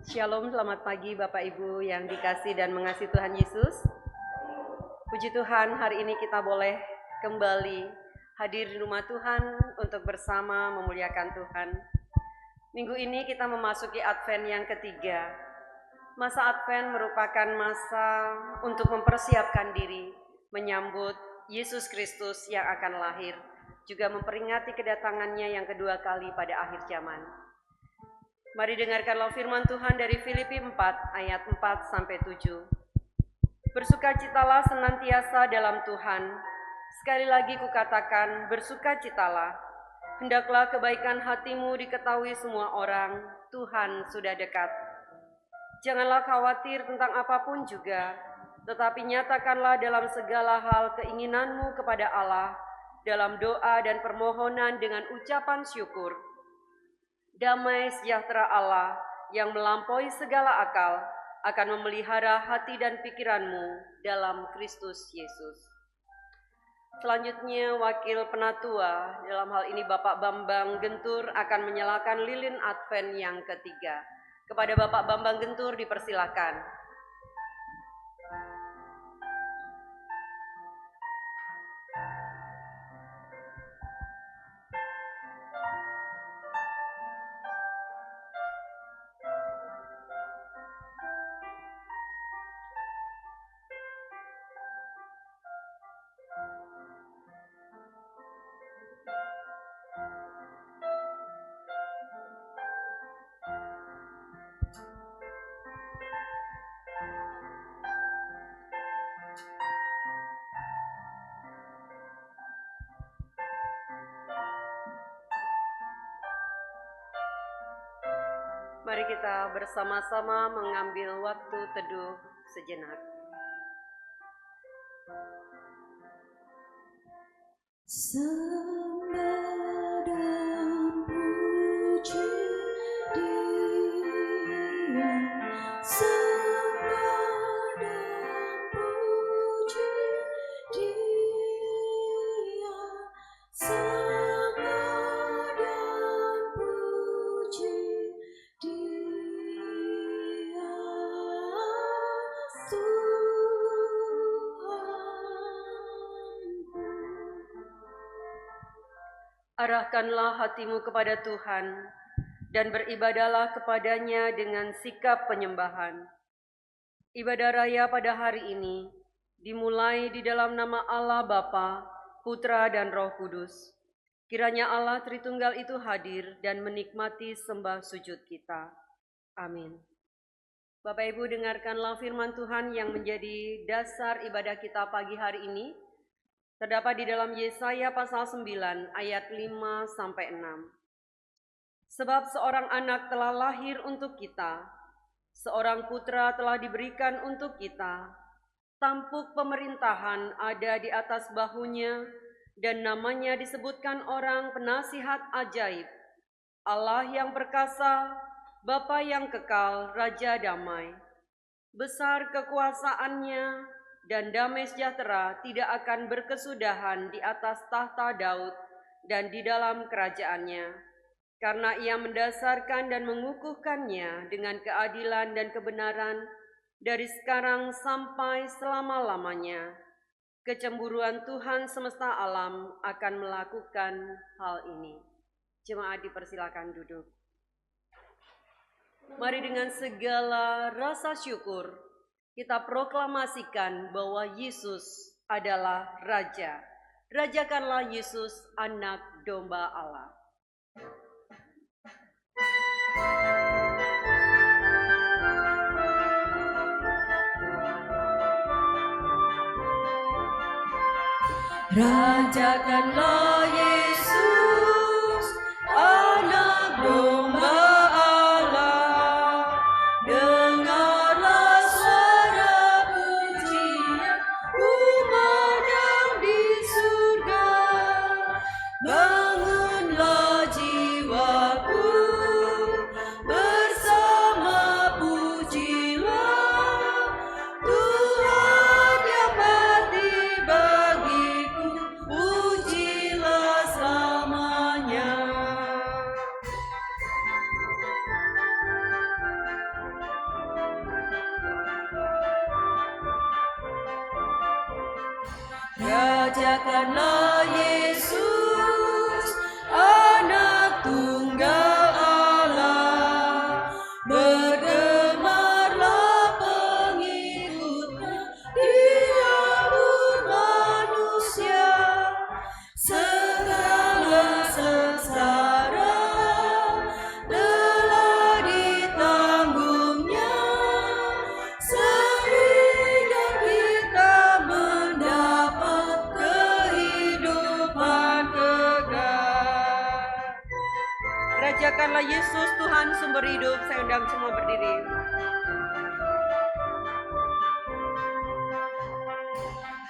Shalom, selamat pagi Bapak Ibu yang dikasih dan mengasihi Tuhan Yesus. Puji Tuhan, hari ini kita boleh kembali hadir di rumah Tuhan untuk bersama memuliakan Tuhan. Minggu ini kita memasuki Advent yang ketiga. Masa Advent merupakan masa untuk mempersiapkan diri menyambut Yesus Kristus yang akan lahir, juga memperingati kedatangannya yang kedua kali pada akhir zaman. Mari dengarkanlah firman Tuhan dari Filipi 4 ayat 4-7. Bersukacitalah senantiasa dalam Tuhan. Sekali lagi kukatakan, bersukacitalah. Hendaklah kebaikan hatimu diketahui semua orang, Tuhan sudah dekat. Janganlah khawatir tentang apapun juga, tetapi nyatakanlah dalam segala hal keinginanmu kepada Allah, dalam doa dan permohonan dengan ucapan syukur. Damai sejahtera Allah yang melampaui segala akal akan memelihara hati dan pikiranmu dalam Kristus Yesus. Selanjutnya Wakil Penatua, dalam hal ini Bapak Bambang Gentur, akan menyalakan lilin Advent yang ketiga. Kepada Bapak Bambang Gentur dipersilakan. Mari kita bersama-sama mengambil waktu teduh sejenak. Sembah dan puji Dia, sembah dan puji Dia, sembah dan puji Dia, Arahkanlah hatimu kepada Tuhan dan beribadahlah kepadanya dengan sikap penyembahan. Ibadah raya pada hari ini dimulai di dalam nama Allah Bapa, Putra dan Roh Kudus. Kiranya Allah Tritunggal itu hadir dan menikmati sembah sujud kita. Amin. Bapak Ibu, dengarkanlah firman Tuhan yang menjadi dasar ibadah kita pagi hari ini. Terdapat di dalam Yesaya pasal 9 ayat 5-6. Sebab seorang anak telah lahir untuk kita, seorang putra telah diberikan untuk kita, tampuk pemerintahan ada di atas bahunya, dan namanya disebutkan orang penasihat ajaib, Allah yang perkasa, Bapa yang kekal, Raja damai. Besar kekuasaannya, dan damai sejahtera tidak akan berkesudahan di atas tahta Daud dan di dalam kerajaannya, karena ia mendasarkan dan mengukuhkannya dengan keadilan dan kebenaran dari sekarang sampai selama-lamanya. Kecemburuan Tuhan semesta alam akan melakukan hal ini. Jemaat dipersilakan duduk. Mari dengan segala rasa syukur kita proklamasikan bahwa Yesus adalah Raja. Rajakanlah Yesus, anak domba Allah. Rajakanlah Yesus, anak domba Allah. Dengarlah suara pujian kumandang di surga. Bangunlah jiwaku, bersama pujilah Tuhan yang mati bagiku. Pujilah Rajakanlah Yesus, Anak Tunggal Allah, bergemarlah pengikutnya, Dia pun manusia, segala sengsara telah ditanggungnya, sehingga kita mendapat kehidupan kekal. Rajakanlah Yesus, Tuhan sumber hidup. Saya undang semua berdiri.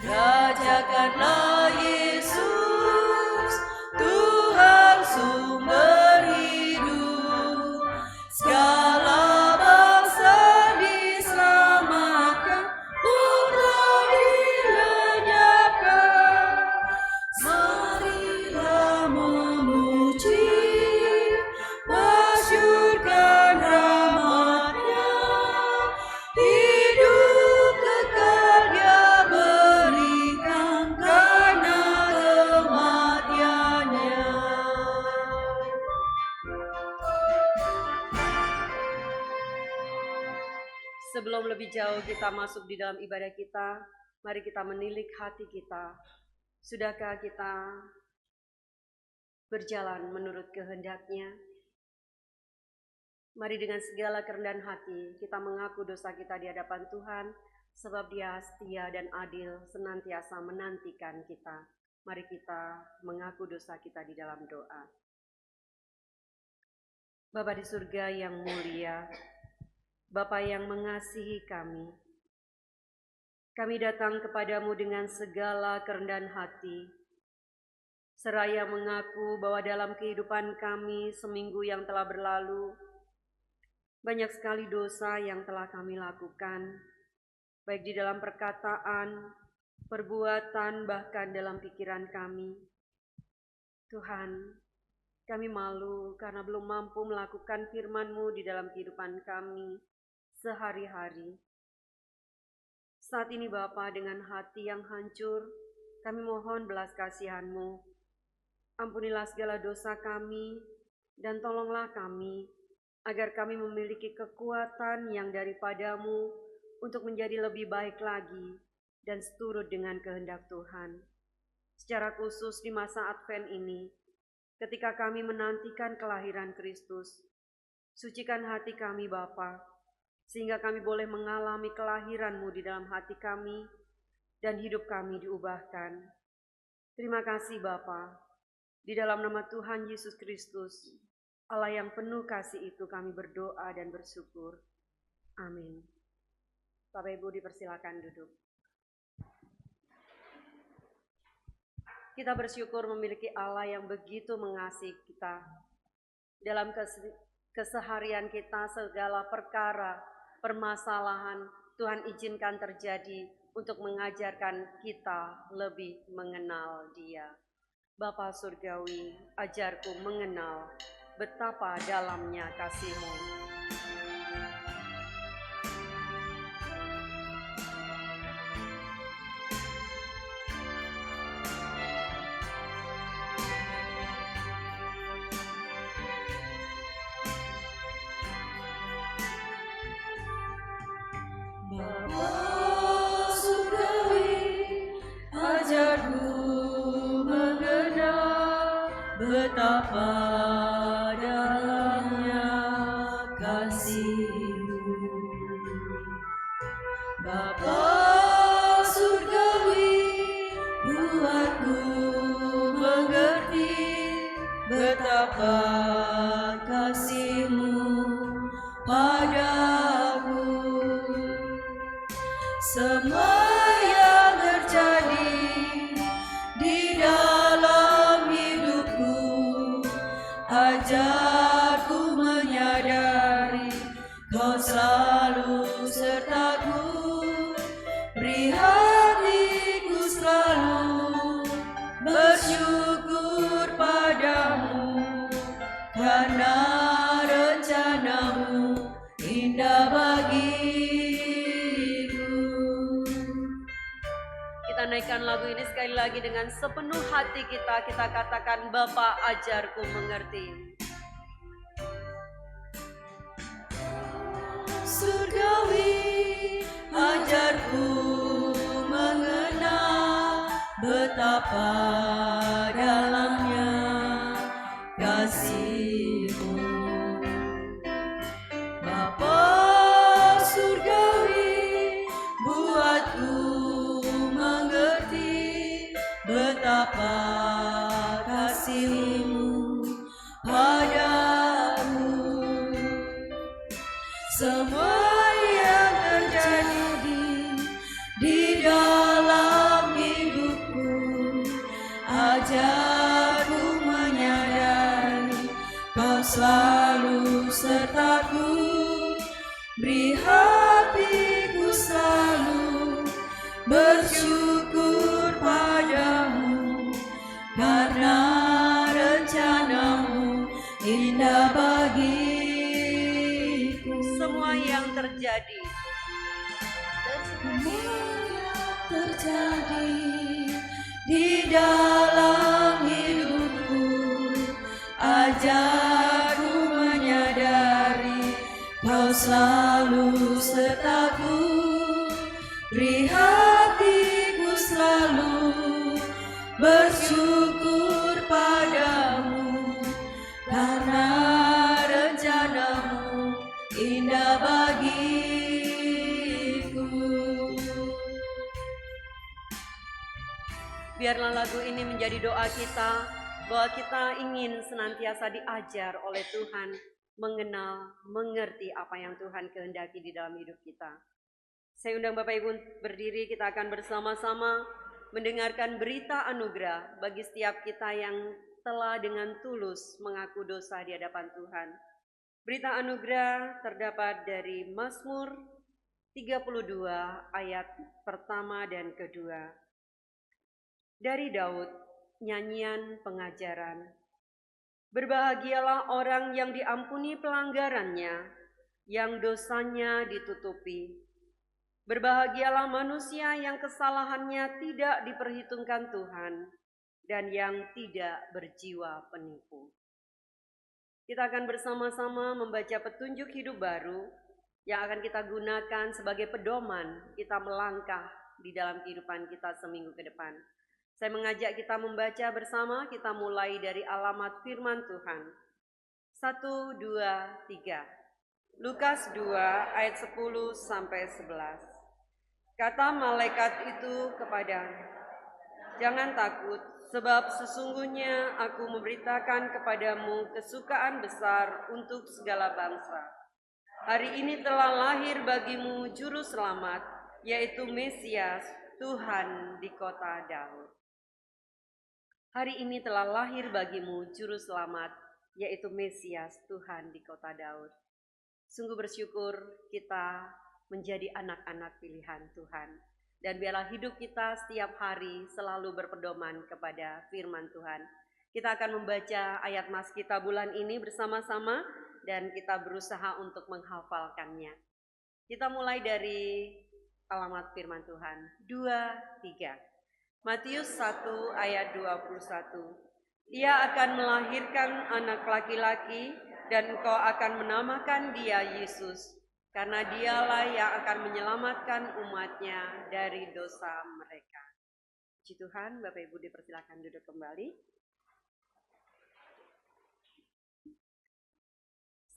Rajakanlah Yesus, Tuhan sumber hidup. Segala bangsa diselamatkan, putra dilenyapkan. Marilah memuji, masyurkan rahmat-Nya. Hidup kekal Dia berikan karena kematian-Nya. Sebelum lebih jauh kita masuk di dalam ibadah kita, mari kita menilik hati kita. Sudahkah kita berjalan menurut kehendak-Nya? Mari dengan segala kerendahan hati kita mengaku dosa kita di hadapan Tuhan, sebab Dia setia dan adil senantiasa menantikan kita. Mari kita mengaku dosa kita di dalam doa. Bapa di surga yang mulia, Bapa yang mengasihi kami datang kepadamu dengan segala kerendahan hati, seraya mengaku bahwa dalam kehidupan kami seminggu yang telah berlalu, banyak sekali dosa yang telah kami lakukan, baik di dalam perkataan, perbuatan, bahkan dalam pikiran kami. Tuhan, kami malu karena belum mampu melakukan firman-Mu di dalam kehidupan kami sehari-hari. Saat ini Bapa, dengan hati yang hancur, kami mohon belas kasihan-Mu. Ampunilah segala dosa kami, dan tolonglah kami, agar kami memiliki kekuatan yang daripada-Mu untuk menjadi lebih baik lagi dan seturut dengan kehendak Tuhan. Secara khusus di masa Advent ini, ketika kami menantikan kelahiran Kristus, sucikan hati kami Bapa, sehingga kami boleh mengalami kelahiran-Mu di dalam hati kami dan hidup kami diubahkan. Terima kasih Bapa, di dalam nama Tuhan Yesus Kristus, Allah yang penuh kasih itu kami berdoa dan bersyukur. Amin. Bapak Ibu dipersilakan duduk. Kita bersyukur memiliki Allah yang begitu mengasihi kita. Dalam keseharian kita segala perkara, permasalahan Tuhan izinkan terjadi untuk mengajarkan kita lebih mengenal Dia. Bapa Surgawi, ajarku mengenal betapa dalamnya kasih-Mu. Bapa Surgawi, ajarku mengenal betapa dalamnya kasih-Mu. Bapa Surgawi, buatku mengerti betapa kasih-Mu padaku. Semua yang terjadi di dalam hidupku, ajarku menyadari Kau selalu sertaku. Beri hatiku selalu bersyukur padamu, karena rencana-Mu indah bagiku. Kita naikkan lagu ini sekali lagi dengan sepenuh hati kita katakan, Bapa ajarku mengerti. Surgawi ajarku mengenal betapa dalamnya kasih-Mu. Bapa surgawi buatku mengerti betapa kasih-Mu padamu. Semua yang terjadi di dalam hidupku, ajarku menyadari Kau selalu sertaku. Beri hatiku selalu bersyukur padamu, karena rencana-Mu indah bagiku. Semua yang terjadi di dalam hidupku, ajarku menyadari Kau selalu sertaku. Beri hatiku selalu bersyukur padamu, karena rencana-Mu indah bagiku. Biarlah lagu ini menjadi doa kita, bahwa kita ingin senantiasa diajar oleh Tuhan, mengenal, mengerti apa yang Tuhan kehendaki di dalam hidup kita. Saya undang Bapak Ibu berdiri, kita akan bersama-sama mendengarkan berita anugerah bagi setiap kita yang telah dengan tulus mengaku dosa di hadapan Tuhan. Berita anugerah terdapat dari Mazmur 32 ayat pertama dan kedua. Dari Daud, nyanyian pengajaran. Berbahagialah orang yang diampuni pelanggarannya, yang dosanya ditutupi. Berbahagialah manusia yang kesalahannya tidak diperhitungkan Tuhan, dan yang tidak berjiwa penipu. Kita akan bersama-sama membaca petunjuk hidup baru yang akan kita gunakan sebagai pedoman kita melangkah di dalam kehidupan kita seminggu ke depan. Saya mengajak kita membaca bersama, kita mulai dari alamat firman Tuhan. 1, 2, 3. Lukas 2 ayat 10 sampai 11. Kata malaikat itu kepadanya, jangan takut, sebab sesungguhnya aku memberitakan kepadamu kesukaan besar untuk segala bangsa. Hari ini telah lahir bagimu juru selamat, yaitu Mesias, Tuhan di kota Daud. Hari ini telah lahir bagimu juru selamat, yaitu Mesias, Tuhan di kota Daud. Sungguh bersyukur kita menjadi anak-anak pilihan Tuhan. Dan biarlah hidup kita setiap hari selalu berpedoman kepada firman Tuhan. Kita akan membaca ayat mas kita bulan ini bersama-sama dan kita berusaha untuk menghafalkannya. Kita mulai dari alamat firman Tuhan. 2, 3. Matius 1 ayat 21. Ia akan melahirkan anak laki-laki dan engkau akan menamakan dia Yesus, karena dialah yang akan menyelamatkan umatnya dari dosa mereka. Puji Tuhan, Bapak Ibu dipersilakan duduk kembali.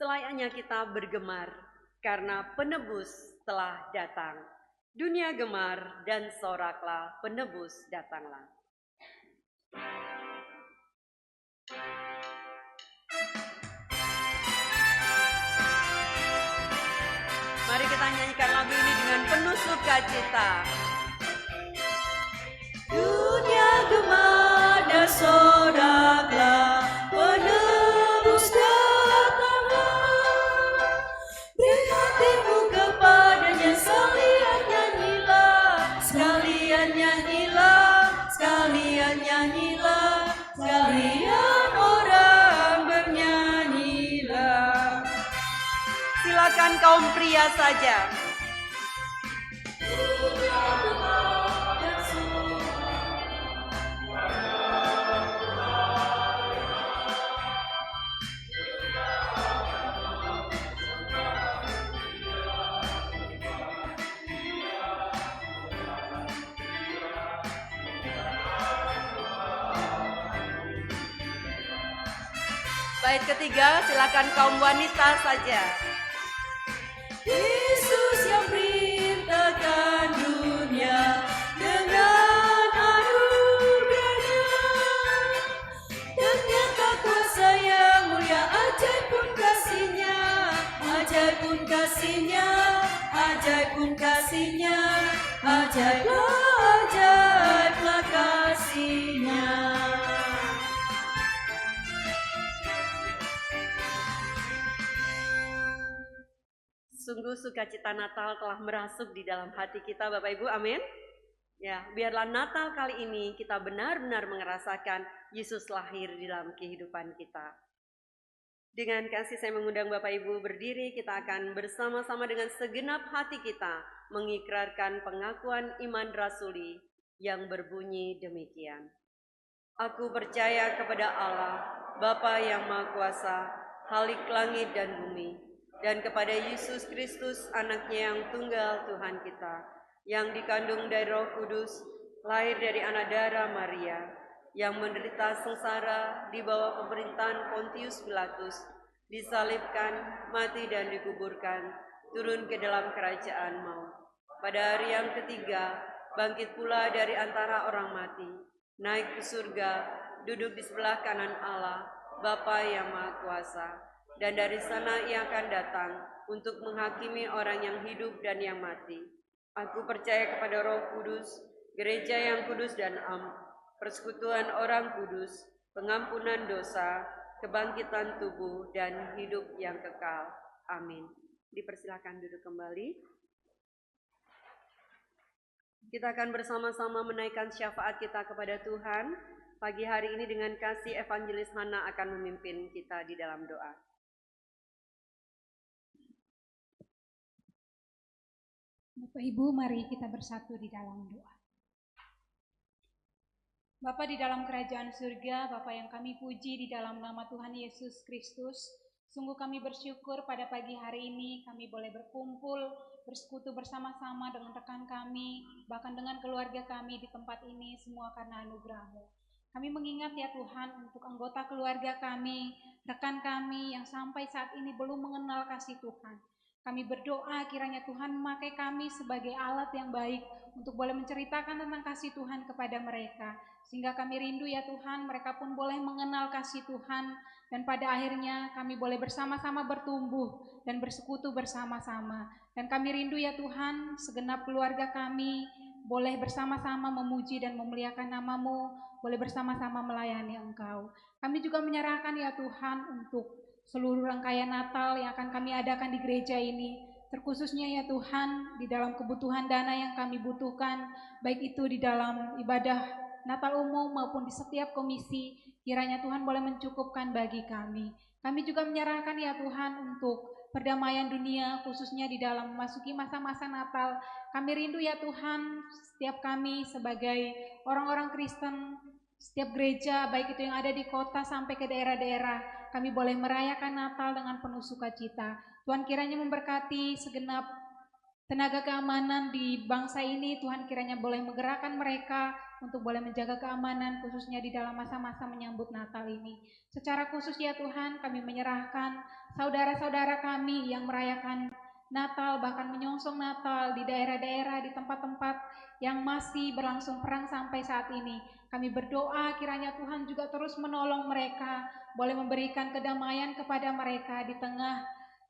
Selayaknya kita bergemar karena penebus telah datang. Dunia gemar dan soraklah, penebus datanglah. Mari kita nyanyikan lagu ini dengan penuh sukacita. Dunia gemar dan soraklah, penebus datanglah. Beri hatimu kepadanya, sekalian nyanyilah, sekalian nyanyilah, sekalian nyanyilah, sekalian orang bernyanyilah. Silakan kaum pria saja. Bait ketiga, silakan kaum wanita saja. Yesus yang perintahkan dunia dengan anugerahnya, ternyata kuasa yang mulia, ajaib pun kasihnya, ajaib pun kasihnya, ajaib pun kasihnya, ajaiblah kasihnya. Sungguh sukacita Natal telah merasuk di dalam hati kita, Bapak Ibu, amin. Ya, biarlah Natal kali ini kita benar-benar merasakan Yesus lahir di dalam kehidupan kita. Dengan kasih saya mengundang Bapak Ibu berdiri, kita akan bersama-sama dengan segenap hati kita mengikrarkan pengakuan iman rasuli yang berbunyi demikian. Aku percaya kepada Allah, Bapa yang Maha Kuasa, Khalik langit dan bumi, dan kepada Yesus Kristus, anaknya yang tunggal Tuhan kita, yang dikandung dari Roh Kudus, lahir dari anak darah Maria, yang menderita sengsara di bawah pemerintahan Pontius Pilatus, disalibkan, mati dan dikuburkan, turun ke dalam kerajaan maut. Pada hari yang ketiga, bangkit pula dari antara orang mati, naik ke surga, duduk di sebelah kanan Allah, Bapa yang Maha Kuasa, dan dari sana ia akan datang untuk menghakimi orang yang hidup dan yang mati. Aku percaya kepada Roh Kudus, gereja yang kudus dan am, persekutuan orang kudus, pengampunan dosa, kebangkitan tubuh, dan hidup yang kekal. Amin. Dipersilakan duduk kembali. Kita akan bersama-sama menaikkan syafaat kita kepada Tuhan. Pagi hari ini dengan kasih Evangelis Hana akan memimpin kita di dalam doa. Bapak Ibu, mari kita bersatu di dalam doa. Bapa di dalam kerajaan surga, Bapa yang kami puji di dalam nama Tuhan Yesus Kristus, sungguh kami bersyukur pada pagi hari ini kami boleh berkumpul, bersekutu bersama-sama dengan rekan kami, bahkan dengan keluarga kami di tempat ini, semua karena anugerah-Mu. Kami mengingat ya Tuhan untuk anggota keluarga kami, rekan kami yang sampai saat ini belum mengenal kasih Tuhan. Kami berdoa kiranya Tuhan memakai kami sebagai alat yang baik untuk boleh menceritakan tentang kasih Tuhan kepada mereka. Sehingga kami rindu ya Tuhan, mereka pun boleh mengenal kasih Tuhan. Dan pada akhirnya kami boleh bersama-sama bertumbuh dan bersekutu bersama-sama. Dan kami rindu ya Tuhan, segenap keluarga kami boleh bersama-sama memuji dan memuliakan nama-Mu, boleh bersama-sama melayani Engkau. Kami juga menyerahkan ya Tuhan untuk seluruh rangkaian Natal yang akan kami adakan di gereja ini, terkhususnya ya Tuhan di dalam kebutuhan dana yang kami butuhkan, baik itu di dalam ibadah Natal umum maupun di setiap komisi, kiranya Tuhan boleh mencukupkan bagi kami. Kami juga menyerahkan ya Tuhan untuk perdamaian dunia, khususnya di dalam memasuki masa-masa Natal. Kami rindu ya Tuhan, setiap kami sebagai orang-orang Kristen, setiap gereja, baik itu yang ada di kota sampai ke daerah-daerah, kami boleh merayakan Natal dengan penuh sukacita. Tuhan kiranya memberkati segenap tenaga keamanan di bangsa ini. Tuhan kiranya boleh menggerakkan mereka untuk boleh menjaga keamanan, khususnya di dalam masa-masa menyambut Natal ini. Secara khusus ya Tuhan, kami menyerahkan saudara-saudara kami yang merayakan Natal, bahkan menyongsong Natal di daerah-daerah, di tempat-tempat yang masih berlangsung perang sampai saat ini. Kami berdoa kiranya Tuhan juga terus menolong mereka, boleh memberikan kedamaian kepada mereka di tengah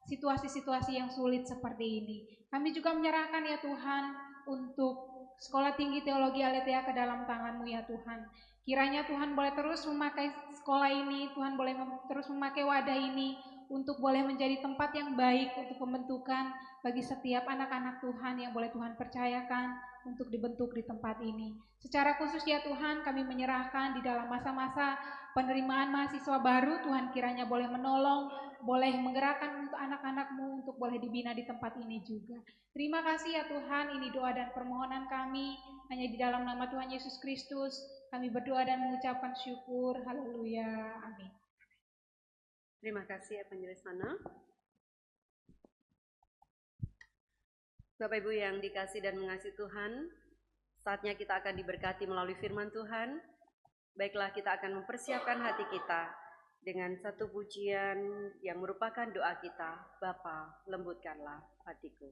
situasi-situasi yang sulit seperti ini. Kami juga menyerahkan ya Tuhan untuk Sekolah Tinggi Teologi Aletheia ke dalam tangan-Mu ya Tuhan. Kiranya Tuhan boleh terus memakai sekolah ini, Tuhan boleh terus memakai wadah ini untuk boleh menjadi tempat yang baik untuk pembentukan bagi setiap anak-anak Tuhan yang boleh Tuhan percayakan untuk dibentuk di tempat ini. Secara khusus ya Tuhan, kami menyerahkan di dalam masa-masa penerimaan mahasiswa baru, Tuhan kiranya boleh menolong, boleh menggerakkan untuk anak-anak-Mu untuk boleh dibina di tempat ini juga. Terima kasih ya Tuhan, ini doa dan permohonan kami, hanya di dalam nama Tuhan Yesus Kristus, kami berdoa dan mengucapkan syukur, haleluya, amin. Terima kasih Evangelis Hana. Bapak Ibu yang dikasih dan mengasihi Tuhan, saatnya kita akan diberkati melalui firman Tuhan. Baiklah, kita akan mempersiapkan hati kita dengan satu pujian yang merupakan doa kita, Bapa, lembutkanlah hatiku.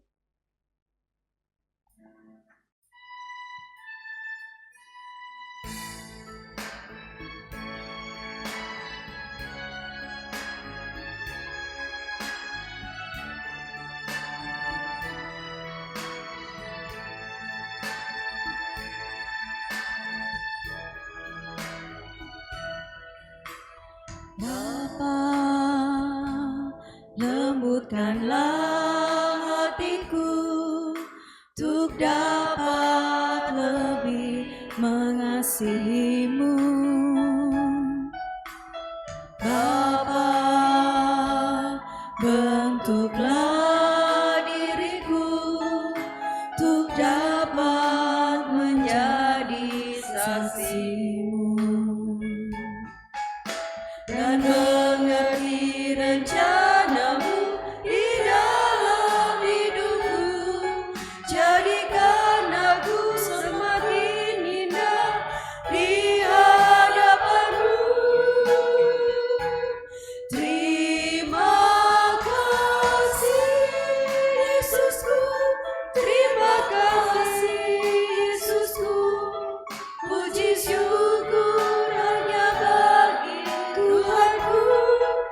Bapa, lembutkanlah hatiku untuk dapat lebih mengasihi-Mu. Bapa, bentuklah diriku untuk dapat menjadi saksi-Mu dan mengerti rencana-Mu di dalam hidupku. Jadikan aku semakin indah di hadapan-Mu. Terima kasih Yesusku, terima kasih Yesusku. Puji syukur hanya bagi Tuhanku.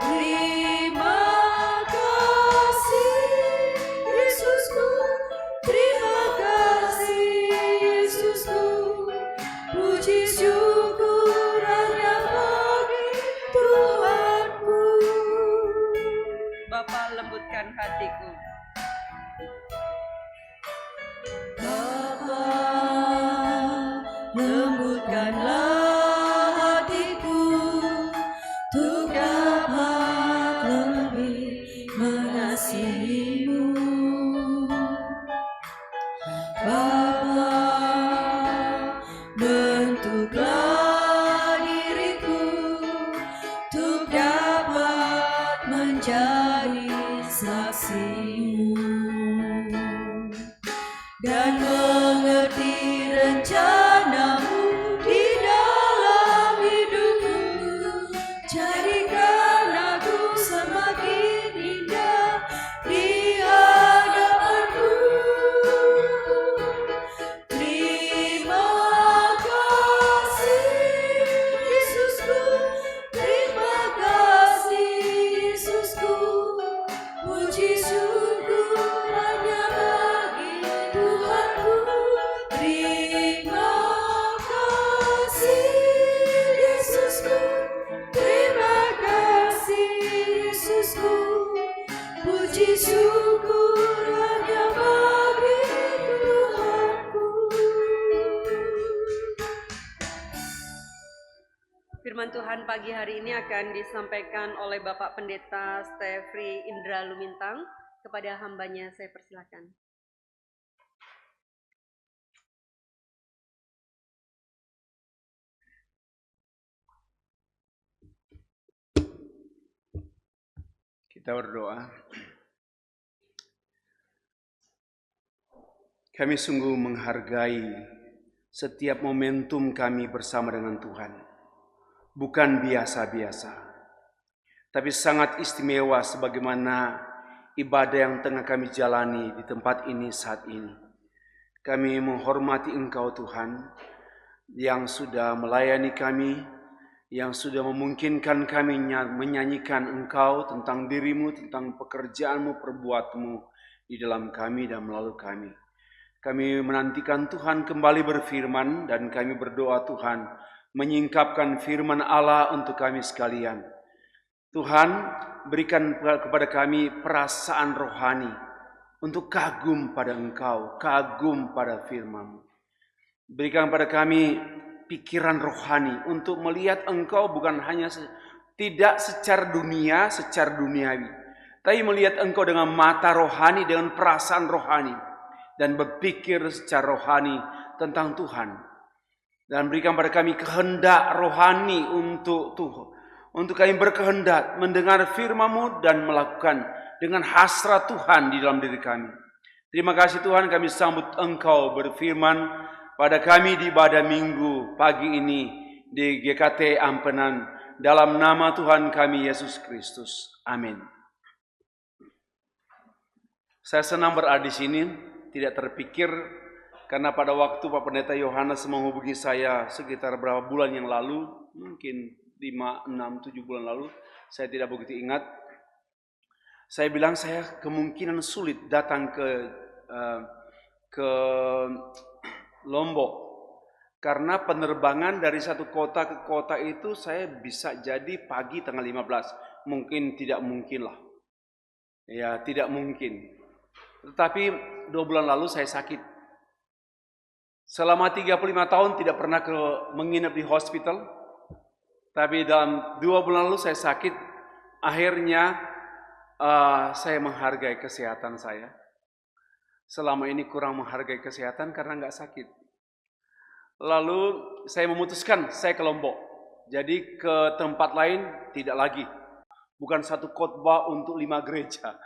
Terima kasih Yesusku, terima kasih Yesusku. Puji syukur hanya bagi Tuhanku. Bapa, lembutkan hatiku. Bapa, lembutkanlah hatiku untuk dapat lebih mengasihi-Mu. Bapa, bentuklah diriku untuk dapat menjadi saksi-Mu dan mengerti rencana-Mu di dalam hidupku. Jadikan aku semakin indah di hadapan-Mu. Terima kasih Yesusku, terima kasih Yesusku. Puji syukur hanya bagi Tuhanku. Terima kasih Yesusku, terima kasih Yesusku. Puji syukur hanya bagi Tuhanku. Firman Tuhan pagi hari ini akan disampaikan oleh Bapak Pendeta Stefri Indra Lumintang. Kepada hambanya saya persilakan. Kita berdoa. Kami sungguh menghargai setiap momentum kami bersama dengan Tuhan. Bukan biasa-biasa, tapi sangat istimewa sebagaimana ibadah yang tengah kami jalani di tempat ini saat ini. Kami menghormati Engkau Tuhan, yang sudah melayani kami, yang sudah memungkinkan kami menyanyikan Engkau tentang dirimu, tentang pekerjaan-Mu, perbuatan-Mu di dalam kami dan melalui kami. Kami menantikan Tuhan kembali berfirman dan kami berdoa Tuhan menyingkapkan firman Allah untuk kami sekalian. Tuhan, berikan kepada kami perasaan rohani untuk kagum pada Engkau, kagum pada firman-Mu. Berikan kepada kami pikiran rohani untuk melihat Engkau bukan hanya tidak secara dunia, secara duniawi, tapi melihat Engkau dengan mata rohani, dengan perasaan rohani, dan berpikir secara rohani tentang Tuhan. Dan berikan pada kami kehendak rohani untuk kami berkehendak mendengar firman-Mu dan melakukan dengan hasrat Tuhan di dalam diri kami. Terima kasih Tuhan, kami sambut Engkau berfirman pada kami di ibadah minggu pagi ini di GKT Ampenan. dalam nama Tuhan kami Yesus Kristus. Amin. Saya senang berada di sini, tidak terpikir karena pada waktu Pak Pendeta Yohanes menghubungi saya sekitar berapa bulan yang lalu, mungkin 5, 6, 7 bulan lalu, saya tidak begitu ingat. Saya bilang saya kemungkinan sulit datang ke Lombok karena penerbangan dari satu kota ke kota itu saya bisa jadi pagi tanggal 15. Mungkin tidak mungkin lah. Ya, tidak mungkin. Tetapi 2 bulan lalu saya sakit. Selama 35 tahun tidak pernah menginap di hospital. Tapi dalam 2 bulan lalu saya sakit. Akhirnya saya menghargai kesehatan saya. Selama ini kurang menghargai kesehatan karena nggak sakit. Lalu saya memutuskan saya ke Lombok. Jadi ke tempat lain tidak lagi. Bukan satu khotbah untuk 5 gereja.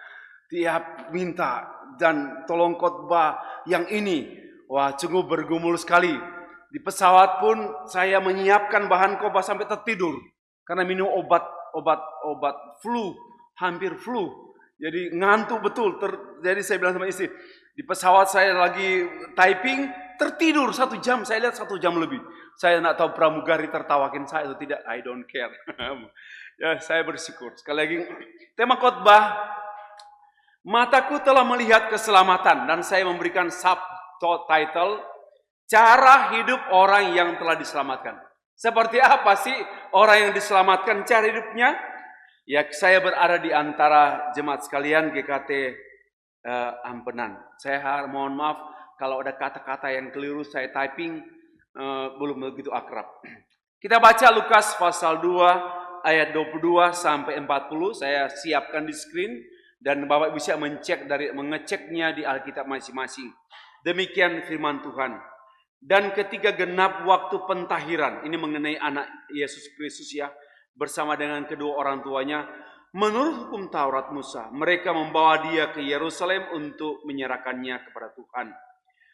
Tiap minta dan tolong khotbah yang ini. Wah, sungguh bergumul sekali. Di pesawat pun saya menyiapkan bahan khotbah sampai tertidur karena minum obat flu, hampir flu. Jadi ngantuk betul. Jadi saya bilang sama istri, di pesawat saya lagi typing, tertidur 1 jam. Saya lihat 1 jam lebih. Saya tidak tahu pramugari tertawakin saya atau tidak. I don't care. Ya, saya bersyukur. Sekali lagi, tema khotbah, mataku telah melihat keselamatan, dan saya memberikan subtitle, cara hidup orang yang telah diselamatkan. Seperti apa sih orang yang diselamatkan cara hidupnya? Ya, saya berada di antara jemaat sekalian GKT Ampenan. Saya mohon maaf kalau ada kata-kata yang keliru saya typing, belum begitu akrab. Kita baca Lukas pasal 2 ayat 22 sampai 40. Saya siapkan di screen dan Bapak bisa mengeceknya di Alkitab masing-masing. Demikian firman Tuhan. Dan ketika genap waktu pentahiran, ini mengenai anak Yesus Kristus ya, bersama dengan kedua orang tuanya, menurut hukum Taurat Musa, mereka membawa dia ke Yerusalem untuk menyerahkannya kepada Tuhan.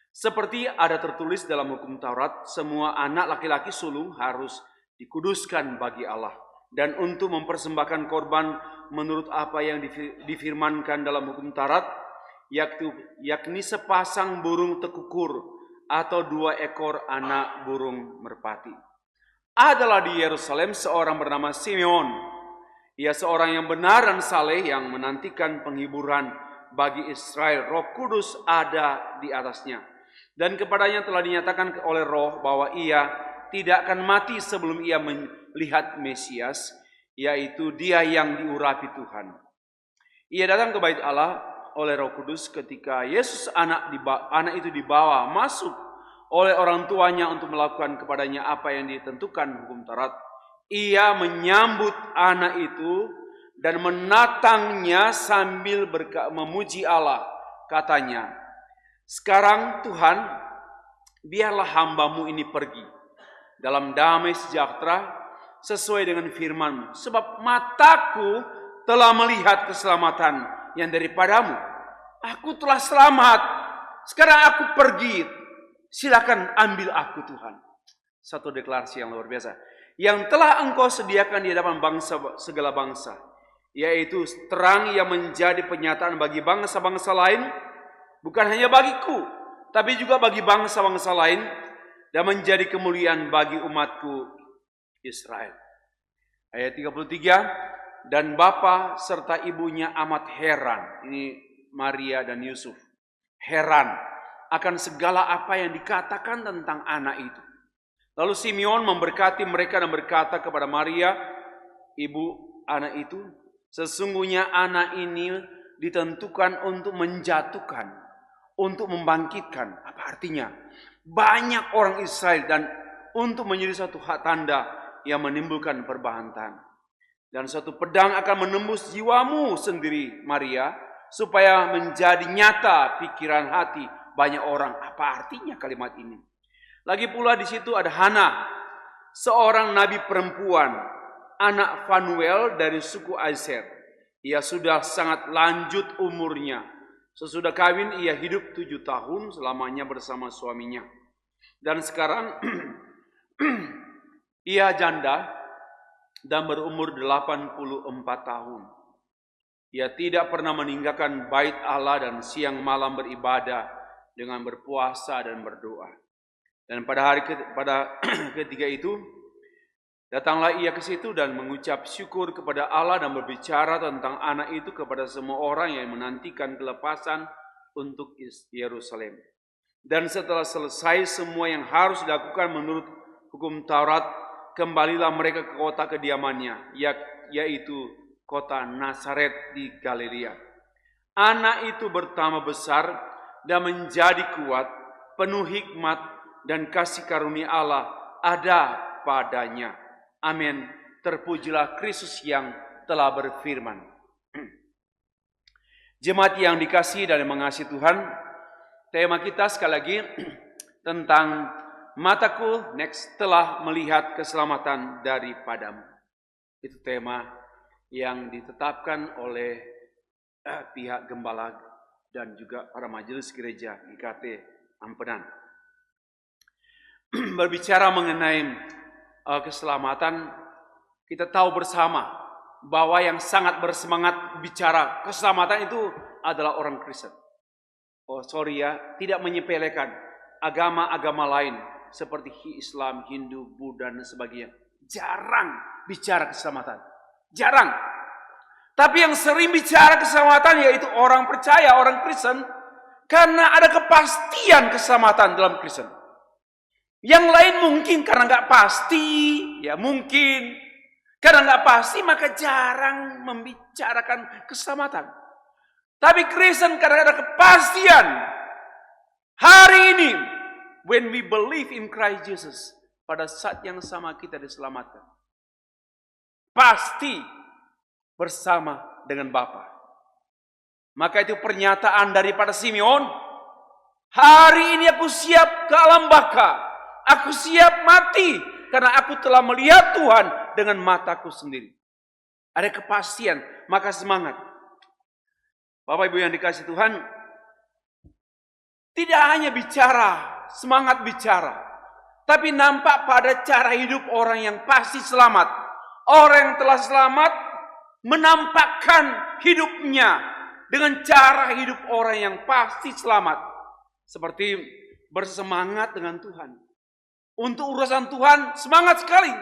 Seperti ada tertulis dalam hukum Taurat, semua anak laki-laki sulung harus dikuduskan bagi Allah. Dan untuk mempersembahkan korban menurut apa yang difirmankan dalam hukum Taurat, yakni sepasang burung tekukur atau 2 ekor anak burung merpati. Adalah di Yerusalem seorang bernama Simeon. Ia seorang yang benar dan saleh yang menantikan penghiburan bagi Israel. Roh Kudus ada di atasnya. Dan kepadanya telah dinyatakan oleh Roh bahwa ia tidak akan mati sebelum ia melihat Mesias, yaitu dia yang diurapi Tuhan. Ia datang ke bait Allah oleh Roh Kudus ketika Yesus anak itu dibawa masuk oleh orang tuanya untuk melakukan kepadanya apa yang ditentukan hukum Taurat. Ia menyambut anak itu dan menatangnya sambil memuji Allah. Katanya, "Sekarang Tuhan, biarlah hamba-Mu ini pergi dalam damai sejahtera sesuai dengan firman-Mu. Sebab mataku telah melihat keselamatan yang daripadamu. Aku telah selamat. Sekarang aku pergi. Silakan ambil aku Tuhan." Satu deklarasi yang luar biasa. Yang telah Engkau sediakan di hadapan segala bangsa, yaitu terang yang menjadi penyataan bagi bangsa-bangsa lain, bukan hanya bagiku, tapi juga bagi bangsa-bangsa lain, dan menjadi kemuliaan bagi umatku Israel. Ayat 33, dan bapa serta ibunya amat heran, ini Maria dan Yusuf, heran akan segala apa yang dikatakan tentang anak itu. Lalu Simeon memberkati mereka dan berkata kepada Maria, ibu anak itu, sesungguhnya anak ini ditentukan untuk menjatuhkan, untuk membangkitkan. Apa artinya? Banyak orang Israel dan untuk menjadi satu tanda yang menimbulkan perbantahan. Dan suatu pedang akan menembus jiwamu sendiri, Maria, supaya menjadi nyata pikiran hati banyak orang. Apa artinya kalimat ini? Lagi pula di situ ada Hana, seorang nabi perempuan, anak Fanuel dari suku Aser. Ia sudah sangat lanjut umurnya. Sesudah kawin ia hidup 7 tahun selamanya bersama suaminya. Dan sekarang ia janda dan berumur 84 tahun. Ia tidak pernah meninggalkan bait Allah dan siang malam beribadah dengan berpuasa dan berdoa. Dan pada ketiga itu, datanglah ia ke situ dan mengucap syukur kepada Allah dan berbicara tentang anak itu kepada semua orang yang menantikan kelepasan untuk Yerusalem. Dan setelah selesai semua yang harus dilakukan menurut hukum Taurat, kembalilah mereka ke kota kediamannya, yaitu kota Nazaret di Galilea. Anak itu bertambah besar dan menjadi kuat, penuh hikmat dan kasih karunia Allah ada padanya. Amin. Terpujilah Kristus yang telah berfirman. Jemaat yang dikasihi dan mengasihi Tuhan, tema kita sekali lagi tentang mataku telah melihat keselamatan daripadamu. Itu tema yang ditetapkan oleh pihak gembala dan juga para majelis gereja GKT Ampenan. Berbicara mengenai keselamatan, kita tahu bersama bahwa yang sangat bersemangat bicara keselamatan itu adalah orang Kristen. Tidak menyepelekan agama-agama lain seperti Islam, Hindu, Buddha dan sebagainya. Jarang bicara keselamatan. Jarang. Tapi yang sering bicara keselamatan yaitu orang percaya, orang Kristen, karena ada kepastian keselamatan dalam Kristen. Yang lain mungkin karena nggak pasti, ya mungkin karena nggak pasti maka jarang membicarakan keselamatan. Tapi Kristen karena ada kepastian. Hari ini, when we believe in Christ Jesus, pada saat yang sama kita diselamatkan. Pasti bersama dengan Bapa. Maka itu pernyataan daripada Simeon. Hari ini aku siap ke alam baka. Aku siap mati karena aku telah melihat Tuhan dengan mataku sendiri. Ada kepastian, maka semangat. Bapak Ibu yang dikasihi Tuhan, tidak hanya bicara, semangat bicara, tapi nampak pada cara hidup orang yang pasti selamat. Orang yang telah selamat menampakkan hidupnya dengan cara hidup orang yang pasti selamat. Seperti bersemangat dengan Tuhan. Untuk urusan Tuhan semangat sekali.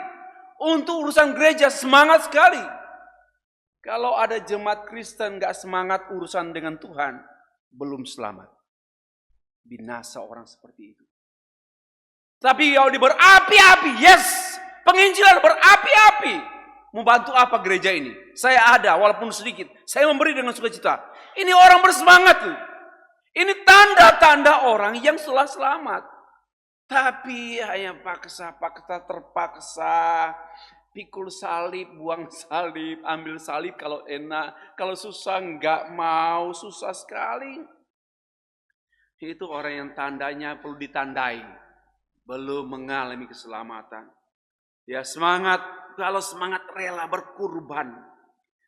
Untuk urusan gereja semangat sekali. Kalau ada jemaat Kristen gak semangat urusan dengan Tuhan, belum selamat. Binasa orang seperti itu. Tapi kalau berapi-api, yes, penginjilan berapi-api. Mau bantu apa gereja ini? Saya ada, walaupun sedikit. Saya memberi dengan sukacita. Ini orang bersemangat tuh. Ini tanda-tanda orang yang telah selamat. Tapi hanya paksa terpaksa. Pikul salib, buang salib, ambil salib kalau enak. Kalau susah enggak mau, susah sekali. Itu orang yang tandanya perlu ditandai. Belum mengalami keselamatan. Ya semangat, kalau semangat rela berkurban.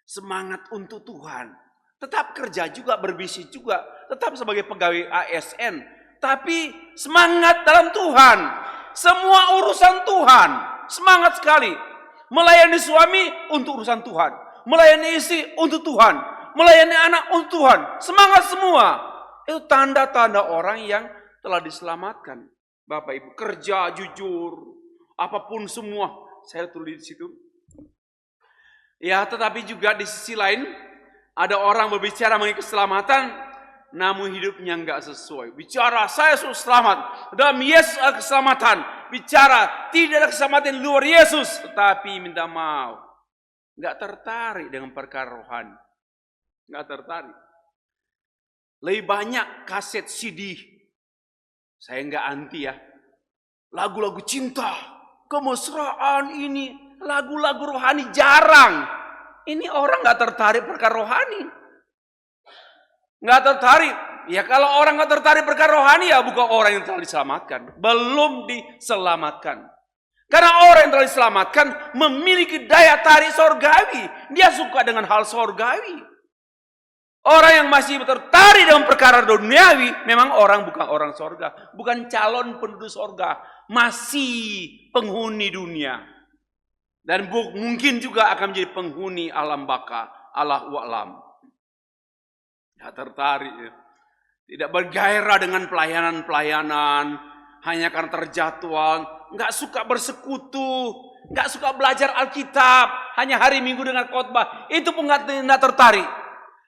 Semangat untuk Tuhan. Tetap kerja juga, berbisnis juga. Tetap sebagai pegawai ASN. Tapi semangat dalam Tuhan. Semua urusan Tuhan. Semangat sekali. Melayani suami untuk urusan Tuhan. Melayani istri untuk Tuhan. Melayani anak untuk Tuhan. Semangat semua. Itu tanda-tanda orang yang telah diselamatkan. Bapak Ibu kerja jujur. Apapun semua. Saya tulis di situ. Ya tetapi juga di sisi lain. Ada orang berbicara mengenai keselamatan. Namun hidupnya enggak sesuai. Bicara saya sudah selamat. Dalam Yesus ada keselamatan. Bicara tidak ada keselamatan luar Yesus. Tetapi minta maaf. Enggak tertarik dengan perkara rohani. Enggak tertarik. Lebih banyak kaset CD. Saya enggak anti ya. Lagu-lagu cinta. Kemesraan ini. Lagu-lagu rohani jarang. Ini orang enggak tertarik perkara rohani. Nggak tertarik. Ya kalau orang nggak tertarik perkara rohani ya bukan orang yang telah diselamatkan. Belum diselamatkan. Karena orang yang telah diselamatkan memiliki daya tarik sorgawi. Dia suka dengan hal sorgawi. Orang yang masih tertarik dengan perkara duniawi memang bukan orang sorga. Bukan calon penduduk sorga. Masih penghuni dunia. Dan mungkin juga akan menjadi penghuni alam baka, Allahu a'lam. Tidak tertarik, ya. Tidak bergairah dengan pelayanan-pelayanan, hanya karena terjadwal, nggak suka bersekutu, nggak suka belajar Alkitab, hanya hari Minggu dengan khotbah, itu pun nggak tertarik.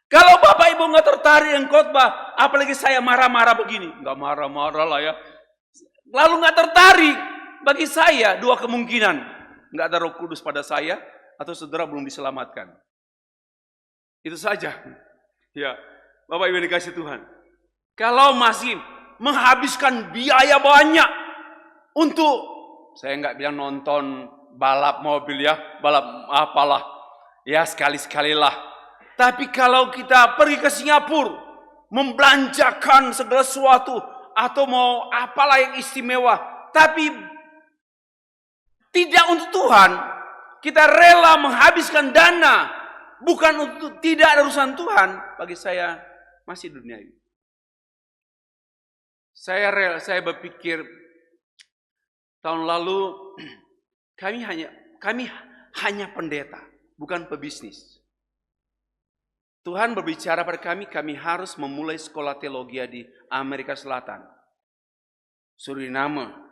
Kalau Bapak Ibu nggak tertarik dengan khotbah, apalagi saya marah-marah begini, nggak marah-marah lah ya. Lalu nggak tertarik, bagi saya dua kemungkinan. Nggak ada Roh Kudus pada saya, atau saudara belum diselamatkan. Itu saja. Ya, Bapak Ibu dikasih Tuhan. Kalau masih menghabiskan biaya banyak untuk, saya nggak bilang nonton balap mobil ya, balap apalah, ya sekali-sekalilah. Tapi kalau kita pergi ke Singapura, membelanjakan segala sesuatu, atau mau apalah yang istimewa, tapi tidak untuk Tuhan, kita rela menghabiskan dana, bukan untuk, tidak ada urusan Tuhan, bagi saya masih duniawi. Saya berpikir tahun lalu kami hanya pendeta, bukan pebisnis. Tuhan berbicara pada kami harus memulai sekolah teologi di Amerika Selatan. Suriname.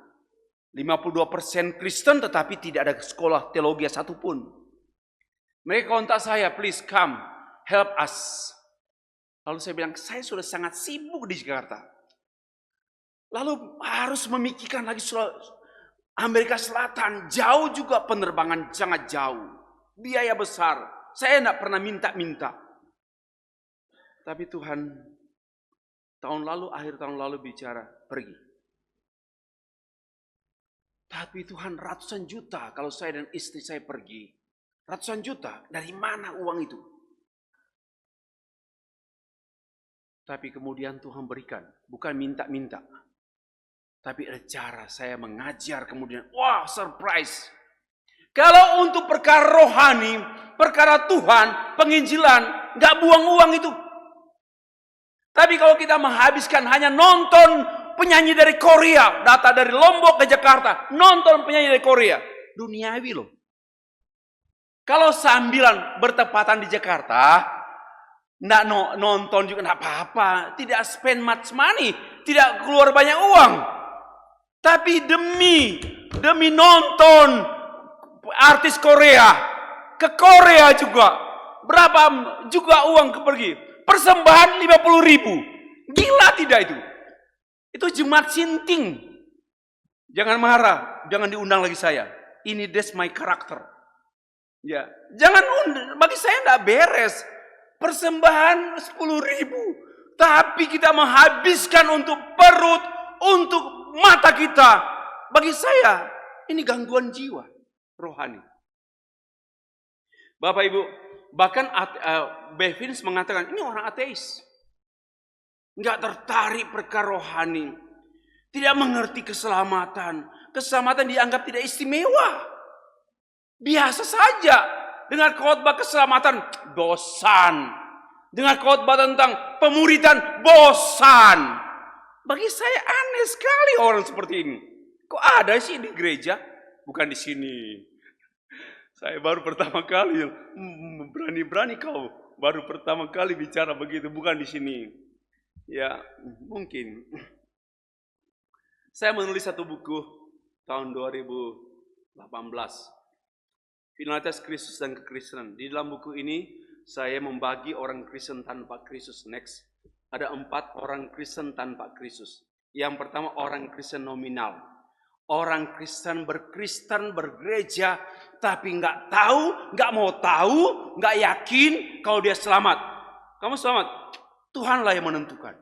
52% Kristen tetapi tidak ada sekolah teologi satupun. Mereka kontak saya, please come, help us. Lalu saya bilang, saya sudah sangat sibuk di Jakarta. Lalu harus memikirkan lagi Amerika Selatan, jauh juga penerbangan, sangat jauh. Biaya besar, saya tidak pernah minta-minta. Tapi Tuhan, akhir tahun lalu bicara, pergi. Tapi Tuhan, ratusan juta kalau saya dan istri saya pergi. Ratusan juta, dari mana uang itu? Tapi kemudian Tuhan berikan, bukan minta-minta. Tapi ada cara saya mengajar kemudian, wah surprise. Kalau untuk perkara rohani, perkara Tuhan, penginjilan, gak buang uang itu. Tapi kalau kita menghabiskan hanya nonton penyanyi dari Korea, data dari Lombok ke Jakarta, nonton penyanyi dari Korea, duniawi loh. Kalau sambilan bertepatan di Jakarta, nggak nonton juga nggak apa-apa, tidak spend much money, tidak keluar banyak uang. Tapi demi nonton artis Korea, ke Korea juga, berapa juga uang pergi? Persembahan 50.000, gila tidak itu? Itu jemaat sinting. Jangan marah, jangan diundang lagi saya. Ini that's my character. Ya, jangan undang, bagi saya enggak beres. Persembahan 10.000, tapi kita menghabiskan untuk perut, untuk mata kita. Bagi saya ini gangguan jiwa rohani. Bapak Ibu, bahkan Bevins mengatakan ini orang ateis. Enggak tertarik perkara rohani. Tidak mengerti keselamatan. Keselamatan dianggap tidak istimewa. Biasa saja. Dengan khotbah keselamatan, bosan. Dengan khotbah tentang pemuridan, bosan. Bagi saya aneh sekali orang seperti ini. Kok ada sih di gereja? Bukan di sini. Saya baru pertama kali, berani-berani kau. Baru pertama kali bicara begitu, bukan di sini. Ya, mungkin. Saya menulis satu buku tahun 2018. Finalitas Kristus dan Kekristenan. Di dalam buku ini, saya membagi orang Kristen tanpa Kristus. Next. Ada 4 orang Kristen tanpa Kristus. Yang pertama, orang Kristen nominal. Orang Kristen bergereja, tapi nggak tahu, nggak mau tahu, nggak yakin kalau dia selamat. Kamu selamat? Tuhanlah yang menentukan.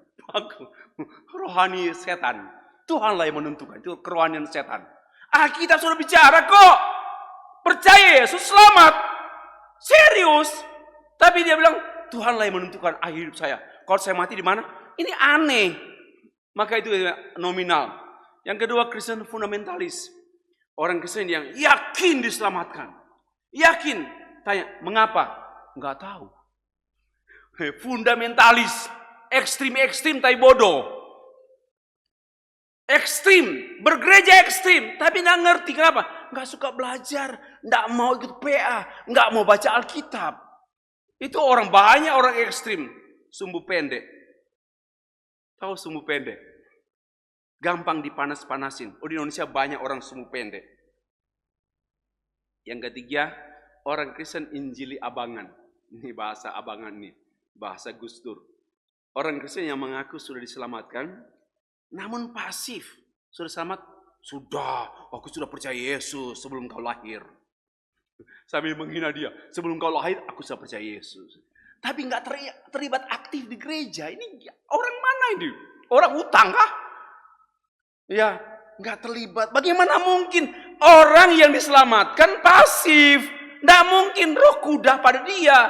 Rohani setan. Tuhanlah yang menentukan. Itu kerohanian setan. Alkitab sudah bicara kok. Percaya Yesus selamat. Serius. Tapi dia bilang, Tuhanlah yang menentukan akhir hidup saya. Kalau saya mati di mana? Ini aneh. Maka itu nominal. Yang kedua, Kristen fundamentalis. Orang Kristen yang yakin diselamatkan. Yakin. Tanya, mengapa? Enggak tahu. Fundamentalis. Ekstrim tapi bodoh. Ekstrim. Bergereja ekstrim. Tapi enggak ngerti kenapa. nggak suka belajar, nggak mau ikut PA, nggak mau baca Alkitab. Itu banyak orang ekstrim, sumbu pendek. Tahu sumbu pendek? Gampang dipanas-panasin. Di Indonesia banyak orang sumbu pendek. Yang ketiga, orang Kristen injili abangan. Ini bahasa abangan nih, bahasa Gus Dur. Orang Kristen yang mengaku sudah diselamatkan, namun pasif. Sudah selamat? Sudah, aku sudah percaya Yesus sebelum kau lahir. Sambil menghina dia, sebelum kau lahir aku sudah percaya Yesus. Tapi nggak terlibat aktif di gereja. Ini orang mana ini? Orang utang kah? Ya, nggak terlibat. Bagaimana mungkin orang yang diselamatkan pasif? Nggak mungkin Roh Kudus pada dia.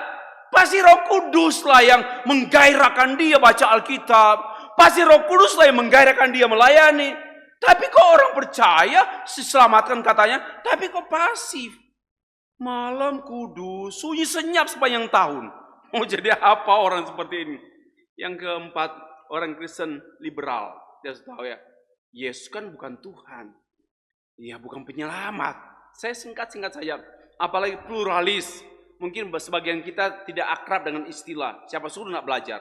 Pasti Roh Kudus lah yang menggairahkan dia baca Alkitab. Pasti Roh Kudus lah yang menggairahkan dia melayani. Tapi kok orang percaya, diselamatkan katanya, tapi kok pasif? Malam kudus, sunyi senyap sepanjang tahun. Mau jadi apa orang seperti ini? Yang keempat, orang Kristen liberal. Dia tahu ya, Yesus kan bukan Tuhan. Iya, bukan penyelamat. Saya singkat-singkat saja. Apalagi pluralis. Mungkin sebagian kita tidak akrab dengan istilah. Siapa suruh nak belajar?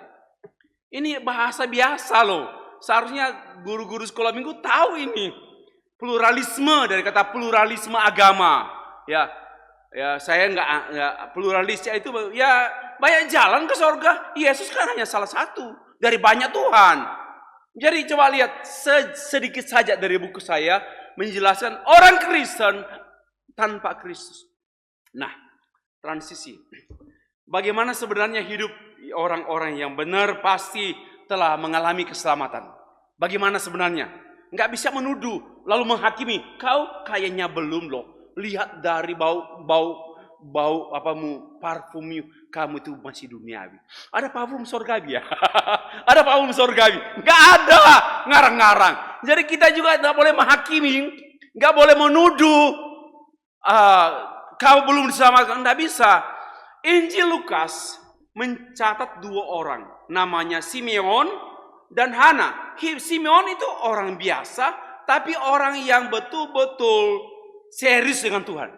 Ini bahasa biasa loh. Seharusnya guru-guru sekolah minggu tahu ini. Pluralisme dari kata pluralisme agama. Ya, saya nggak pluralisnya itu ya banyak jalan ke surga. Yesus kan hanya salah satu dari banyak Tuhan. Jadi coba lihat sedikit saja dari buku saya menjelaskan orang Kristen tanpa Kristus. Nah, transisi. Bagaimana sebenarnya hidup orang-orang yang benar pasti telah mengalami keselamatan. Bagaimana sebenarnya? Nggak bisa menuduh lalu menghakimi. Kau kayaknya belum loh. Lihat dari bau apamu, parfummu, kamu itu masih duniawi. Ada parfum surgawi ya? Ada parfum surgawi? Nggak ada, ngarang-ngarang. Jadi kita juga nggak boleh menghakimi, nggak boleh menuduh. Kau belum diselamatkan, nggak bisa. Injil Lukas mencatat dua orang, namanya Simeon dan Hana. Simeon itu orang biasa, tapi orang yang betul-betul serius dengan Tuhan.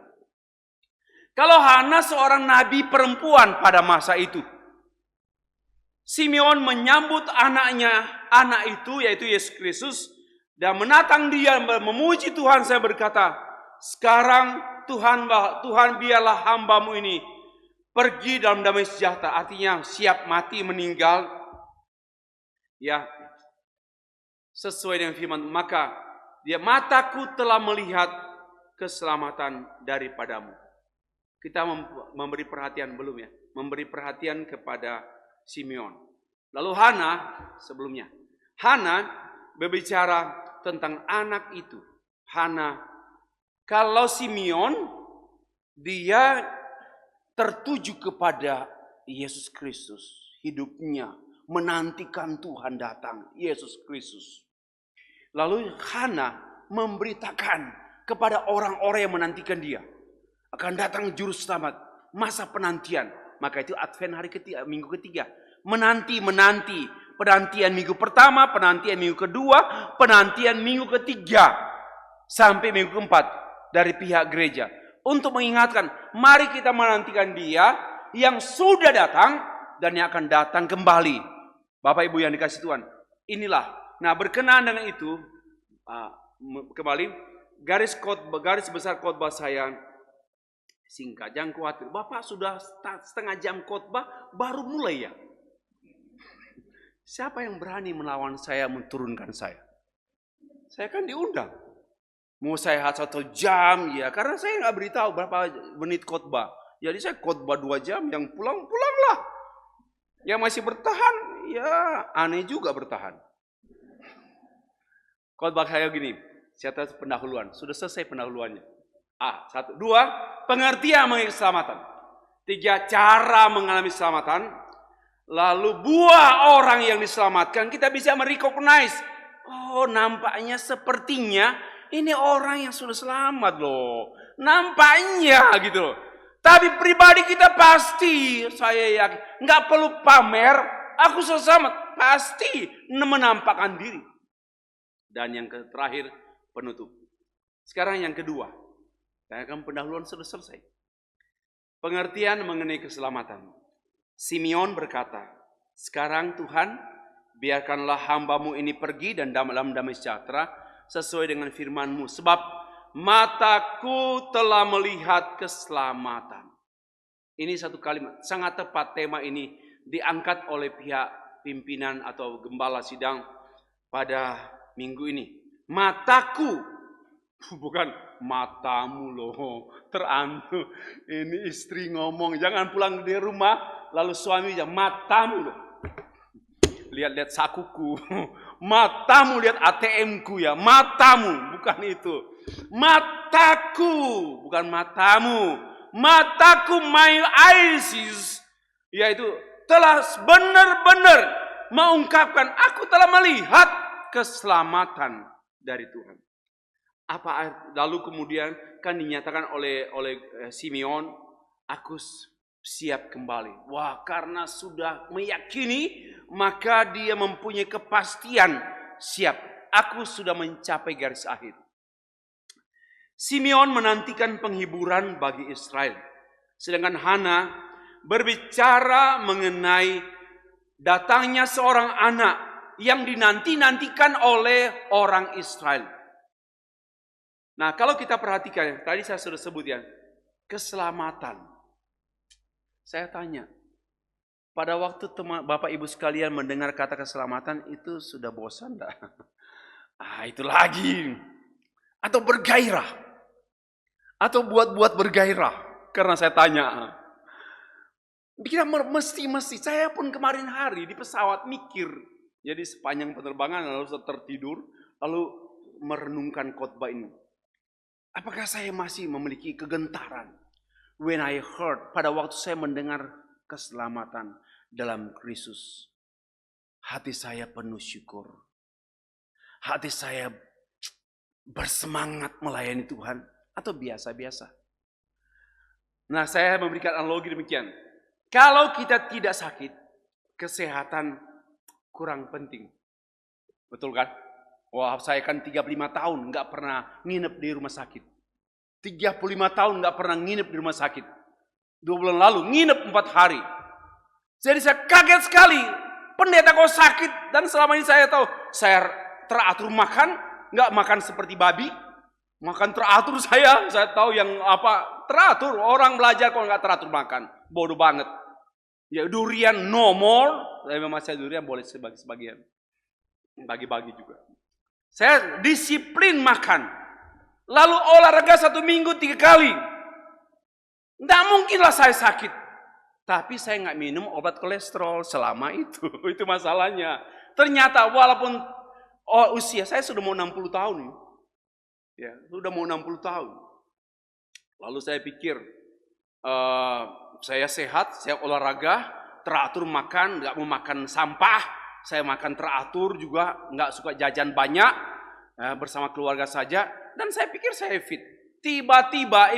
Kalau Hana seorang nabi perempuan pada masa itu. Simeon menyambut anak itu yaitu Yesus Kristus dan menatang dia memuji Tuhan. Saya berkata, sekarang Tuhan biarlah hambamu ini pergi dalam damai sejahtera. Artinya siap mati meninggal. Ya, sesuai dengan firman. Maka mataku telah melihat keselamatan daripadamu. Kita memberi perhatian belum ya? Memberi perhatian kepada Simeon. Lalu Hana sebelumnya. Hana berbicara tentang anak itu. Hana. Kalau Simeon, dia tertuju kepada Yesus Kristus. Hidupnya menantikan Tuhan datang, Yesus Kristus. Lalu Hana memberitakan kepada orang-orang yang menantikan dia. Akan datang juru selamat, masa penantian. Maka itu Advent hari ketiga, minggu ketiga. Menanti. Penantian minggu pertama, penantian minggu kedua, penantian minggu ketiga. Sampai minggu keempat. Dari pihak gereja. Untuk mengingatkan, mari kita menantikan dia yang sudah datang dan yang akan datang kembali. Bapak Ibu yang dikasih Tuhan. Inilah. Nah, berkenaan dengan itu, kembali, garis besar khotbah saya singkat. Jangan khawatir, Bapak sudah setengah jam khotbah, baru mulai ya. Siapa yang berani melawan saya, menurunkan saya? Saya kan diundang. Mau saya 1 jam ya, karena saya nggak beritahu berapa menit khotbah. Jadi saya khotbah 2 jam, yang pulanglah. Yang masih bertahan, ya aneh juga bertahan. Khotbah saya gini, saya atas pendahuluan, sudah selesai pendahuluannya. 1, 2, pengertian mengenai keselamatan. 3, cara mengalami keselamatan. Lalu buah orang yang diselamatkan, kita bisa merecognize. Oh, nampaknya sepertinya ini orang yang sudah selamat loh. Nampaknya gitu loh. Tapi pribadi kita pasti, saya yakin, nggak perlu pamer, aku sudah selamat. Pasti menampakkan diri. Dan yang terakhir, penutup. Sekarang yang kedua. Saya akan pendahuluan sudah selesai. Pengertian mengenai keselamatan. Simeon berkata, sekarang Tuhan, biarkanlah hamba-Mu ini pergi dan dalam damai sejahtera sesuai dengan firman-Mu. Sebab mataku telah melihat keselamatan. Ini satu kalimat, sangat tepat tema ini diangkat oleh pihak pimpinan atau gembala sidang pada minggu ini. Mataku, bukan matamu loh, terantu. Ini istri ngomong, jangan pulang di rumah, lalu suami bilang, matamu loh. Lihat-lihat sakuku, matamu lihat ATM-ku ya, matamu, bukan itu. Mataku, bukan matamu. Mataku, my eyes, yaitu telah benar-benar mengungkapkan, aku telah melihat keselamatan dari Tuhan. Lalu kemudian kan dinyatakan oleh Simeon, aku siap kembali. Wah, karena sudah meyakini, maka dia mempunyai kepastian siap. Aku sudah mencapai garis akhir. Simeon menantikan penghiburan bagi Israel. Sedangkan Hana berbicara mengenai datangnya seorang anak yang dinanti-nantikan oleh orang Israel. Nah, kalau kita perhatikan, tadi saya sudah sebut ya, keselamatan. Saya tanya, pada waktu Bapak Ibu sekalian mendengar kata keselamatan, itu sudah bosan enggak? Itu lagi. Atau bergairah. Atau buat bergairah. Karena saya tanya. Kira mesti. Saya pun kemarin hari di pesawat mikir. Jadi sepanjang penerbangan lalu tertidur. Lalu merenungkan khotbah ini. Apakah saya masih memiliki kegentaran? When I heard, pada waktu saya mendengar keselamatan dalam Kristus. Hati saya penuh syukur. Hati saya bersemangat melayani Tuhan. Atau biasa-biasa. Nah, saya memberikan analogi demikian. Kalau kita tidak sakit, kesehatan kurang penting. Betul kan? Wah, saya kan 35 tahun nggak pernah nginep di rumah sakit. 35 tahun nggak pernah nginep di rumah sakit. 2 bulan lalu nginep 4 hari. Jadi saya kaget sekali. Pendeta kok sakit, dan selama ini saya tahu saya teratur makan, nggak makan seperti babi. Makan teratur saya tahu yang apa teratur. Orang belajar kalau nggak teratur makan, bodoh banget. Ya durian no more. Saya masih durian boleh sebagian, bagi-bagi juga. Saya disiplin makan. Lalu olahraga 1 minggu 3 kali. Nggak mungkinlah saya sakit. Tapi saya nggak minum obat kolesterol selama itu. Itu masalahnya. Ternyata walaupun usia saya sudah mau 60 tahun. Ya, sudah mau 60 tahun. Lalu saya pikir, saya sehat, saya olahraga, teratur makan, nggak mau makan sampah. Saya makan teratur juga, nggak suka jajan banyak, bersama keluarga saja. Dan saya pikir saya fit. Tiba-tiba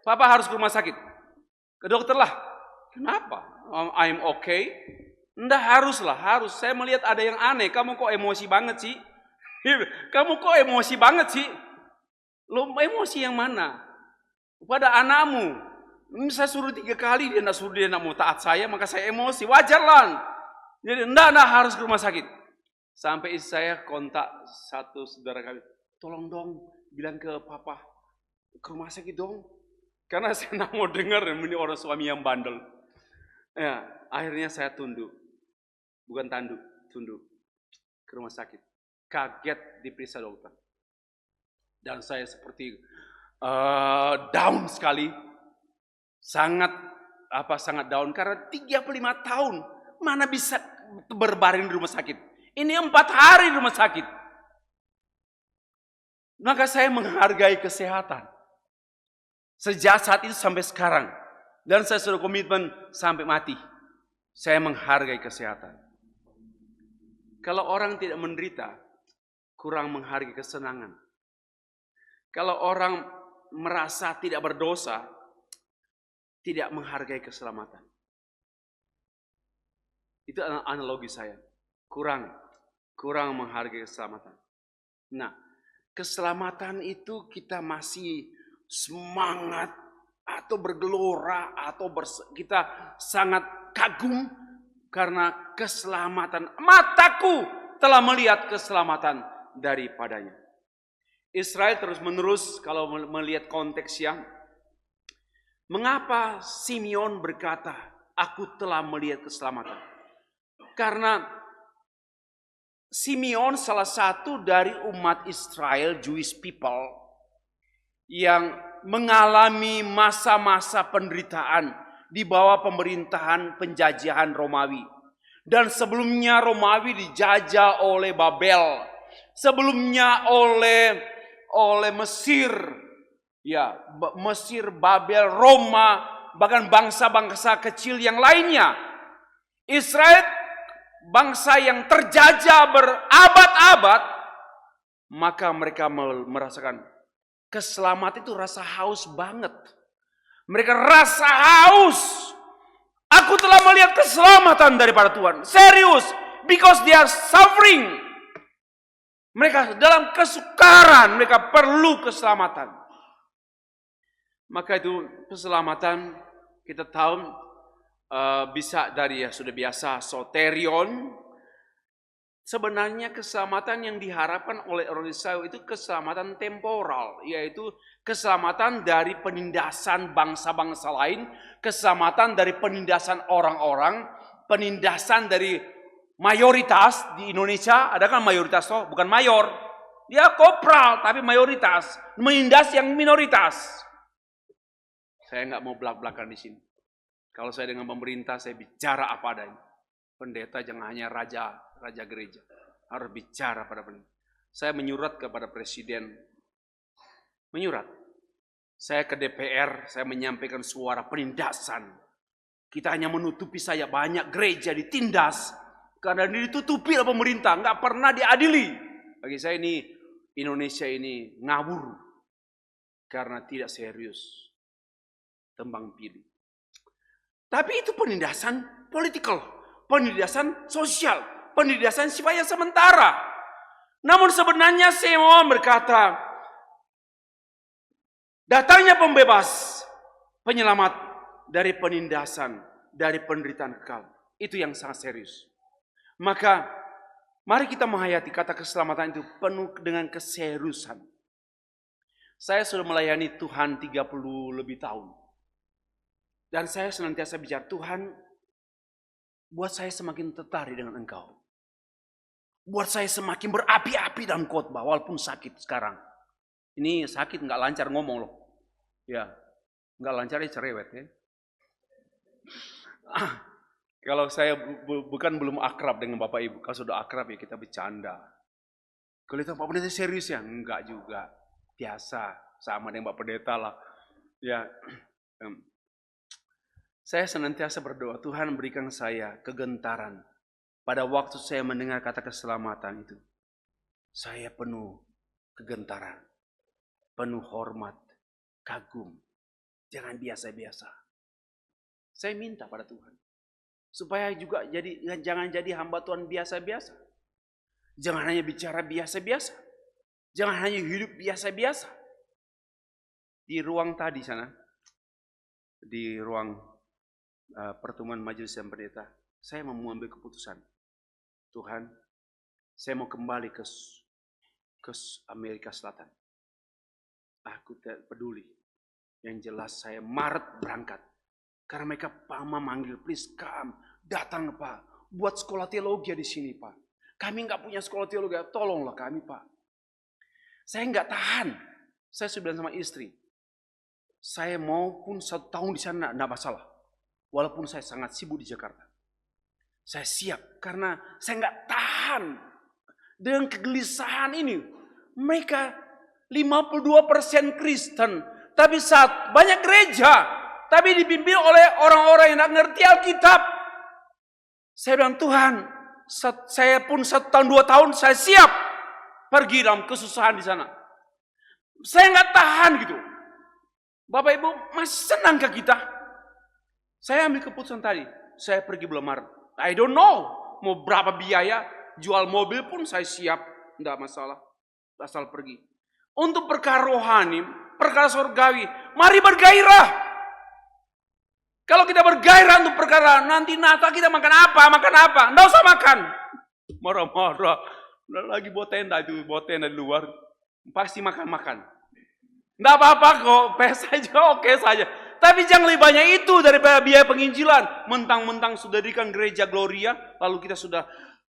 Papa harus ke rumah sakit. Ke dokter lah. Kenapa? I'm okay. Nggak harus. Saya melihat ada yang aneh. Kamu kok emosi banget sih? Kamu kok emosi banget sih? Lo emosi yang mana? Pada anakmu. Saya suruh 3 kali, dia nak mau taat saya, maka saya emosi. Wajar lah. Jadi enggak harus ke rumah sakit. Sampai istri saya kontak satu saudara kami. Tolong dong, bilang ke papa, ke rumah sakit dong. Karena saya nggak mau dengar ini orang suami yang bandel. Ya, akhirnya saya tunduk. Bukan tunduk. Ke rumah sakit. Kaget diperiksa dokter. Dan saya seperti down sekali. Sangat down. Karena 35 tahun. Mana bisa berbaring di rumah sakit. Ini 4 hari di rumah sakit. Maka saya menghargai kesehatan. Sejak saat itu sampai sekarang. Dan saya sudah komitmen sampai mati. Saya menghargai kesehatan. Kalau orang tidak menderita, kurang menghargai kesenangan. Kalau orang merasa tidak berdosa, tidak menghargai keselamatan. Itu analogi saya. Kurang menghargai keselamatan. Nah, keselamatan itu kita masih semangat atau bergelora atau kita sangat kagum karena keselamatan. Mataku telah melihat keselamatan daripadanya. Israel terus-menerus kalau melihat konteksnya, mengapa Simeon berkata, aku telah melihat keselamatan? Karena Simeon salah satu dari umat Israel, Jewish people, yang mengalami masa-masa penderitaan di bawah pemerintahan penjajahan Romawi. Dan sebelumnya Romawi dijajah oleh Babel. Sebelumnya oleh Mesir. Ya, Mesir, Babel, Roma, bahkan bangsa-bangsa kecil yang lainnya. Israel bangsa yang terjajah berabad-abad, maka mereka merasakan keselamatan itu rasa haus banget. Mereka rasa haus. Aku telah melihat keselamatan daripada Tuhan. Serius. Because they are suffering. Mereka dalam kesukaran. Mereka perlu keselamatan. Maka itu keselamatan kita tahu bisa dari sudah biasa soterion. Sebenarnya keselamatan yang diharapkan oleh orang Israel itu keselamatan temporal, yaitu keselamatan dari penindasan bangsa-bangsa lain, keselamatan dari penindasan orang-orang, penindasan dari mayoritas di Indonesia. Ada kan mayoritas toh, bukan mayor. Dia kopral tapi mayoritas, menindas yang minoritas. Saya nggak mau belak-belakan di sini. Kalau saya dengan pemerintah, saya bicara apa adanya. Pendeta jangan hanya raja gereja, harus bicara pada pendeta. Saya menyurat kepada presiden, saya ke DPR, saya menyampaikan suara penindasan. Kita hanya menutupi saja, banyak gereja ditindas karena ditutupi oleh pemerintah, nggak pernah diadili. Bagi saya ini Indonesia ini ngawur karena tidak serius, tembang pilih. Tapi itu penindasan politikal, penindasan sosial, penindasan sifatnya sementara. Namun sebenarnya Simeon berkata, datangnya pembebas, penyelamat dari penindasan, dari penderitaan kekal. Itu yang sangat serius. Maka mari kita menghayati kata keselamatan itu penuh dengan keseriusan. Saya sudah melayani Tuhan 30 lebih tahun. Dan saya senantiasa bicara, Tuhan, buat saya semakin tertarik dengan Engkau. Buat saya semakin berapi-api dalam khotbah, walaupun sakit sekarang. Ini sakit, nggak lancar ngomong loh. Ya, nggak lancar ya cerewet ya. Kalau saya bukan belum akrab dengan Bapak Ibu, kalau sudah akrab ya kita bercanda. Kalau itu Pak Pendeta serius ya? Enggak juga, biasa, sama dengan Pak Pendeta lah. Ya, saya senantiasa berdoa, Tuhan berikan saya kegentaran. Pada waktu saya mendengar kata keselamatan itu, saya penuh kegentaran, penuh hormat, kagum. Jangan biasa-biasa. Saya minta pada Tuhan, supaya juga jangan jadi hamba Tuhan biasa-biasa. Jangan hanya bicara biasa-biasa. Jangan hanya hidup biasa-biasa. Di ruang tadi sana, di ruang pertemuan majelis yang pendeta, saya mau mengambil keputusan. Tuhan, saya mau kembali ke Amerika Selatan. Aku tidak peduli. Yang jelas saya Maret berangkat. Karena mereka manggil, please come, datang Pak, buat sekolah teologi di sini Pak. Kami nggak punya sekolah teologi, tolonglah kami Pak. Saya nggak tahan. Saya sudah bilang sama istri, saya mau pun 1 tahun di sana nggak masalah. Walaupun saya sangat sibuk di Jakarta. Saya siap karena saya nggak tahan dengan kegelisahan ini. Mereka 52% Kristen, tapi saat banyak gereja, tapi dipimpin oleh orang-orang yang nggak ngerti Alkitab. Saya bilang, Tuhan, saya pun 1 tahun 2 tahun saya siap pergi dalam kesusahan di sana. Saya nggak tahan gitu. Bapak Ibu masih senang ke kita? Saya ambil keputusan tadi, saya pergi bulan Maret. I don't know, mau berapa biaya, jual mobil pun saya siap, enggak masalah, asal pergi. Untuk perkara rohani, perkara surgawi, mari bergairah. Kalau kita bergairah untuk perkara nanti Natal kita makan apa? Nggak usah makan. Marah-marah. Lagi bawa tenda di luar. Pasti makan. Nggak apa-apa kok, pes saja, oke saja. Tapi jangan lebih banyak itu daripada biaya penginjilan. Mentang-mentang sudah dirikan gereja Gloria, lalu kita sudah,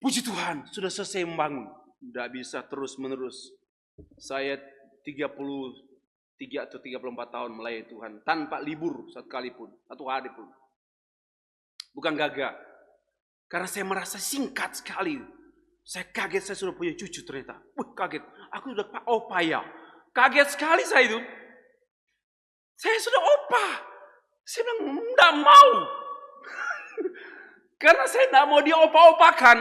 puji Tuhan, sudah selesai membangun. Nggak bisa terus-menerus. Saya 33 atau 34 tahun melayani Tuhan tanpa libur satu hari pun. Bukan gagah. Karena saya merasa singkat sekali. Saya kaget saya sudah punya cucu ternyata. Kaget. Aku sudah payah. Kaget sekali saya itu. Saya sudah opa. Saya bilang enggak mau. Karena saya enggak mau diopa-opakan.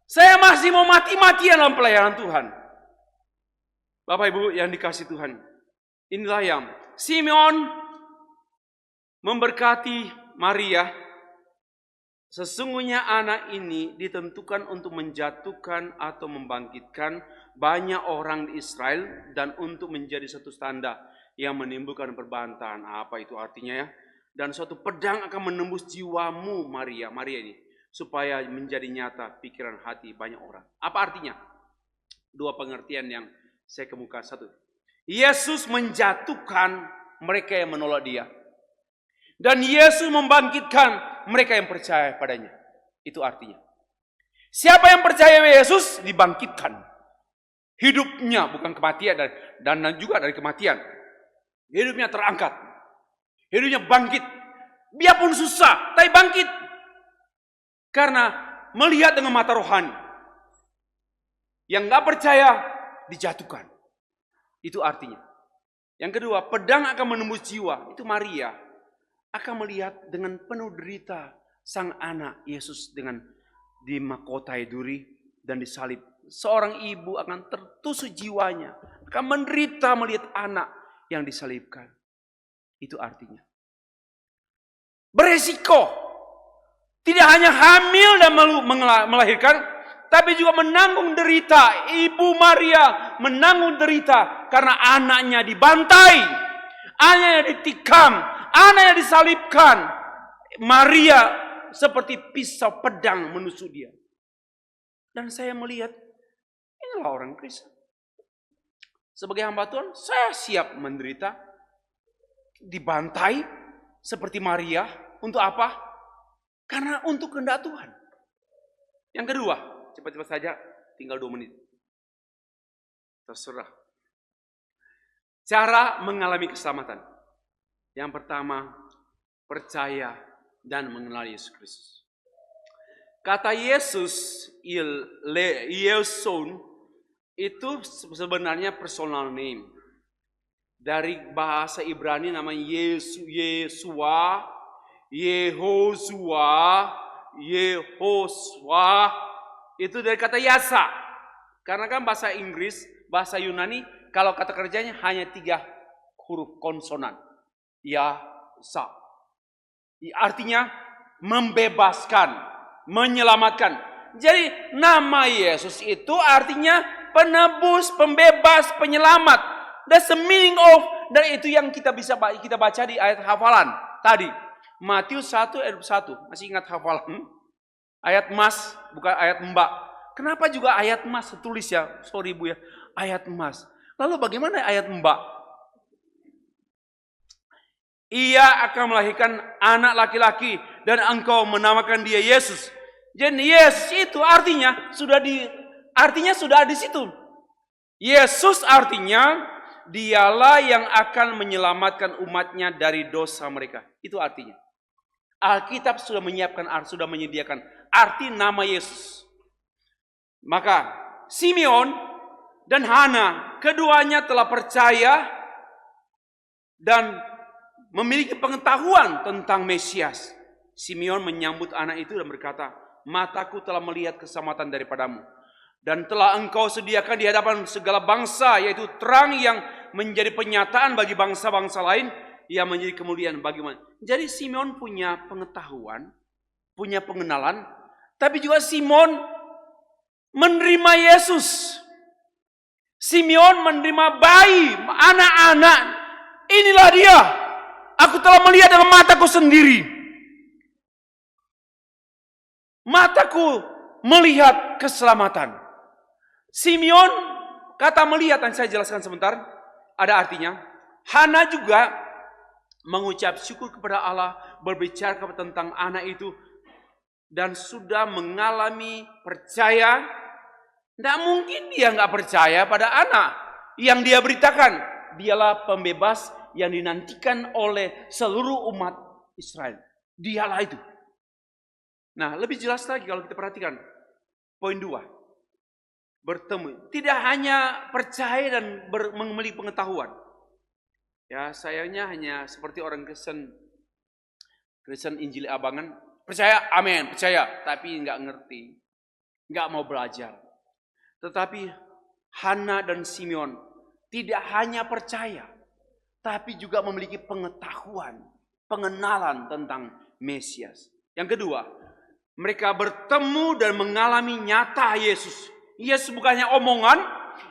Saya masih mau mati-matian dalam pelayanan Tuhan. Bapak Ibu yang dikasih Tuhan. Inilah yang Simeon memberkati Maria. Sesungguhnya anak ini ditentukan untuk menjatuhkan atau membangkitkan banyak orang di Israel dan untuk menjadi satu tanda yang menimbulkan perbantahan. Apa itu artinya ya? Dan suatu pedang akan menembus jiwamu Maria ini supaya menjadi nyata pikiran hati banyak orang. Apa artinya? Dua pengertian yang saya kemukakan. Satu, Yesus menjatuhkan mereka yang menolak dia. Dan Yesus membangkitkan mereka yang percaya padanya. Itu artinya. Siapa yang percaya Yesus dibangkitkan. Hidupnya bukan kematian dan juga dari kematian. Hidupnya terangkat. Hidupnya bangkit. Biarpun susah, tapi bangkit. Karena melihat dengan mata rohani. Yang gak percaya dijatuhkan. Itu artinya. Yang kedua, pedang akan menembus jiwa. Itu Maria akan melihat dengan penuh derita sang anak Yesus dengan dimahkotai duri dan disalib. Seorang ibu akan tertusuk jiwanya, akan menderita melihat anak yang disalibkan. Itu artinya. Beresiko. Tidak hanya hamil dan melahirkan, tapi juga menanggung derita. Ibu Maria menanggung derita karena anaknya dibantai, anaknya ditikam, anaknya disalibkan. Maria seperti pisau pedang menusuk dia. Dan saya melihat, inilah orang Kristen. Sebagai hamba Tuhan, saya siap menderita, dibantai seperti Maria. Untuk apa? Karena untuk kehendak Tuhan. Yang kedua, cepat-cepat saja, tinggal 2 menit. Terserah. Cara mengalami keselamatan. Yang pertama, percaya dan mengenal Yesus Kristus. Kata Yesus, Yeson, itu sebenarnya personal name. Dari bahasa Ibrani namanya Yesua, Yehosua, itu dari kata yasa. Karena kan bahasa Inggris, bahasa Yunani, kalau kata kerjanya hanya 3 huruf konsonan. Ya, sa. Artinya membebaskan, menyelamatkan. Jadi nama Yesus itu artinya penebus, pembebas, penyelamat. That's the meaning of, dan itu yang kita baca di ayat hafalan tadi. Matius 1 ayat 1. Masih ingat hafalan? Ayat mas, bukan ayat mbak. Kenapa juga ayat mas tulis ya? Sorry Bu ya. Ayat mas. Lalu bagaimana ayat mbak? Ia akan melahirkan anak laki-laki dan engkau menamakan dia Yesus. Jadi Yesus itu artinya sudah di situ. Yesus artinya dialah yang akan menyelamatkan umatnya dari dosa mereka. Itu artinya. Alkitab sudah menyediakan arti nama Yesus. Maka Simeon dan Hana keduanya telah percaya dan memiliki pengetahuan tentang Mesias. Simeon menyambut anak itu dan berkata, mataku telah melihat keselamatan daripadamu. Dan telah engkau sediakan di hadapan segala bangsa, yaitu terang yang menjadi penyataan bagi bangsa-bangsa lain, yang menjadi kemuliaan bagi manusia. Jadi Simeon punya pengetahuan, punya pengenalan, tapi juga Simeon menerima Yesus. Simeon menerima bayi, anak-anak. Inilah dia. Aku telah melihat dengan mataku sendiri. Mataku melihat keselamatan. Simeon, kata melihat yang saya jelaskan sebentar, ada artinya. Hana juga mengucap syukur kepada Allah, berbicara tentang anak itu, dan sudah mengalami percaya. Tidak mungkin dia nggak percaya pada anak yang dia beritakan. Dialah pembebas yang dinantikan oleh seluruh umat Israel. Dialah itu. Nah, lebih jelas lagi kalau kita perhatikan. Poin 2. Bertemu. Tidak hanya percaya dan memiliki pengetahuan. Ya, sayangnya hanya seperti orang Kristen Injil Abangan. Percaya, amin, percaya. Tapi nggak ngerti. Nggak mau belajar. Tetapi Hana dan Simeon tidak hanya percaya, tapi juga memiliki pengetahuan, pengenalan tentang Mesias. Yang kedua, mereka bertemu dan mengalami nyata Yesus. Yesus bukan hanya omongan,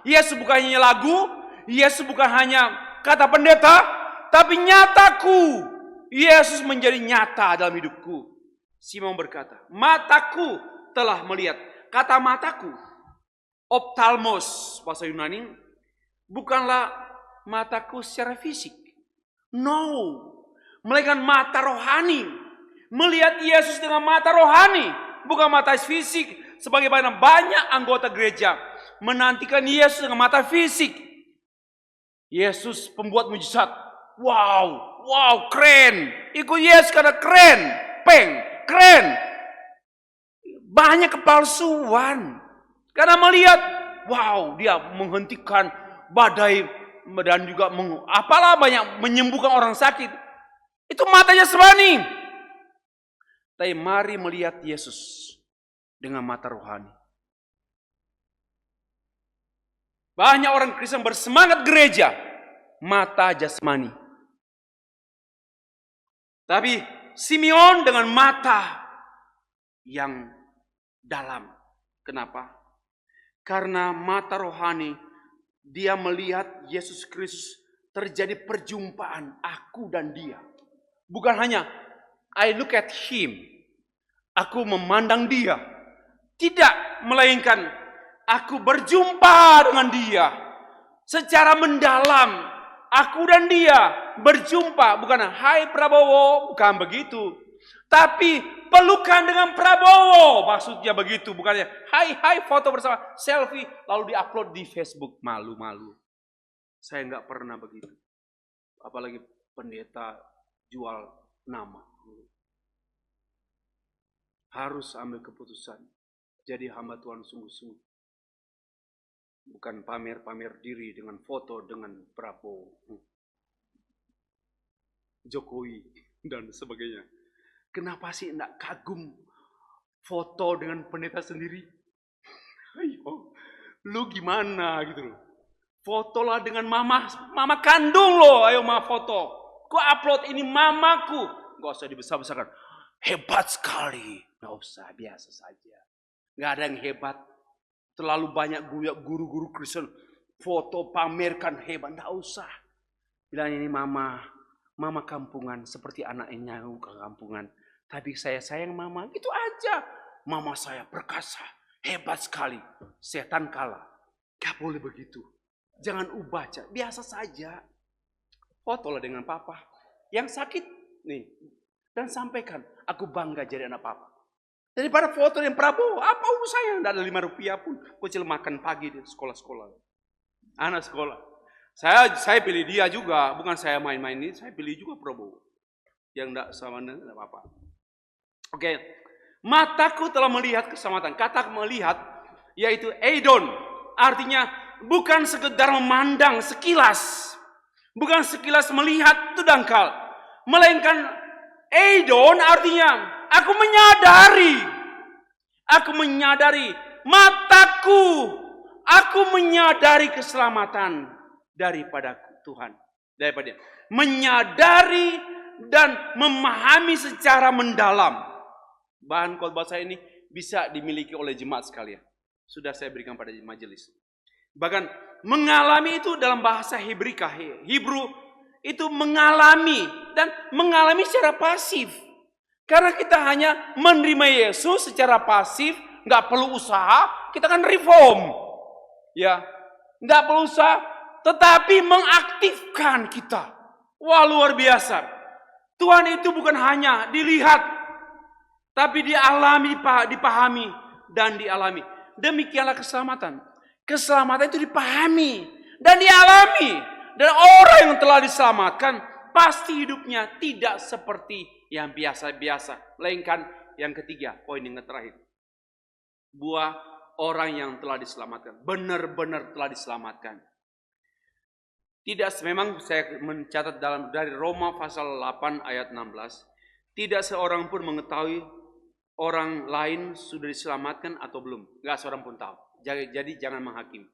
Yesus bukan hanya lagu, Yesus bukan hanya kata pendeta, tapi nyataku. Yesus menjadi nyata dalam hidupku. Simon berkata, mataku telah melihat. Kata mataku, optalmos, bahasa Yunani, bukanlah mataku secara fisik. No, melainkan mata rohani. Melihat Yesus dengan mata rohani, bukan mata fisik. Sebagaimana banyak anggota gereja menantikan Yesus dengan mata fisik. Yesus pembuat mujizat. Wow, keren. Ikut Yesus karena keren. Keren. Banyak kepalsuan. Karena melihat, wow, dia menghentikan badai dan juga apalah banyak menyembuhkan orang sakit. Itu matanya jasmani. Tapi mari melihat Yesus dengan mata rohani. Banyak orang Kristen bersemangat gereja, mata jasmani. Tapi Simeon dengan mata yang dalam. Kenapa? Karena mata rohani, dia melihat Yesus Kristus terjadi perjumpaan aku dan dia. Bukan hanya I look at him, aku memandang dia. Tidak, melainkan aku berjumpa dengan dia. Secara mendalam, aku dan dia berjumpa. Bukan hai Prabowo, bukan begitu. Tapi pelukan dengan Prabowo, maksudnya begitu. Bukannya hai foto bersama, selfie, lalu diupload di Facebook. Malu-malu. Saya nggak pernah begitu. Apalagi pendeta jual nama. Harus ambil keputusan. Jadi hamba Tuhan sungguh-sungguh. Bukan pamer-pamer diri dengan foto dengan Prabowo, Jokowi, dan sebagainya. Kenapa sih enggak kagum foto dengan pendeta sendiri? Ayo, lu gimana gitu loh. Fotolah dengan mama kandung lo, ayo mama foto. Ku upload ini mamaku. Gak usah dibesar-besarkan. Hebat sekali. Gak usah, biasa saja. Gak ada yang hebat. Terlalu banyak guru-guru Kristen foto pamerkan hebat. Gak usah. Bilang ini mama kampungan seperti anaknya ke kampungan. Tapi saya sayang mama, gitu aja. Mama saya perkasa, hebat sekali. Setan kalah. Gak boleh begitu. Jangan ubah, biasa saja. Fotolah dengan papa. Yang sakit, nih. Dan sampaikan, aku bangga jadi anak papa. Daripada foto dengan Prabowo, apa urusannya? Tidak ada 5 rupiah pun. Kecil makan pagi di sekolah-sekolah. Anak sekolah. Saya pilih dia juga, bukan saya main-main ini. Saya pilih juga Prabowo. Yang tidak sama tidak apa-apa. Oke, mataku telah melihat keselamatan. Kata melihat, yaitu eidon. Artinya bukan sekedar memandang sekilas. Bukan sekilas melihat itu dangkal. Melainkan eidon artinya aku menyadari. Aku menyadari mataku. Aku menyadari keselamatan daripada Tuhan. Daripada dia. Menyadari dan memahami secara mendalam. Bahan khotbah saya ini bisa dimiliki oleh jemaat sekalian. Sudah saya berikan pada majelis. Bahkan mengalami itu dalam bahasa Hebrew itu mengalami, dan mengalami secara pasif. Karena kita hanya menerima Yesus secara pasif, nggak perlu usaha, kita kan reform. Ya, nggak perlu usaha, tetapi mengaktifkan kita. Wah, luar biasa. Tuhan itu bukan hanya dilihat, tapi dialami, dipahami, dan dialami. Demikianlah keselamatan. Keselamatan itu dipahami dan dialami. Dan orang yang telah diselamatkan pasti hidupnya tidak seperti yang biasa-biasa. Melainkan yang ketiga, poin yang terakhir. Buah orang yang telah diselamatkan. Benar-benar telah diselamatkan. Tidak, memang saya mencatat dari Roma pasal 8 ayat 16. Tidak seorang pun mengetahui orang lain sudah diselamatkan atau belum. Enggak seorang pun tahu. Jadi jangan menghakimi.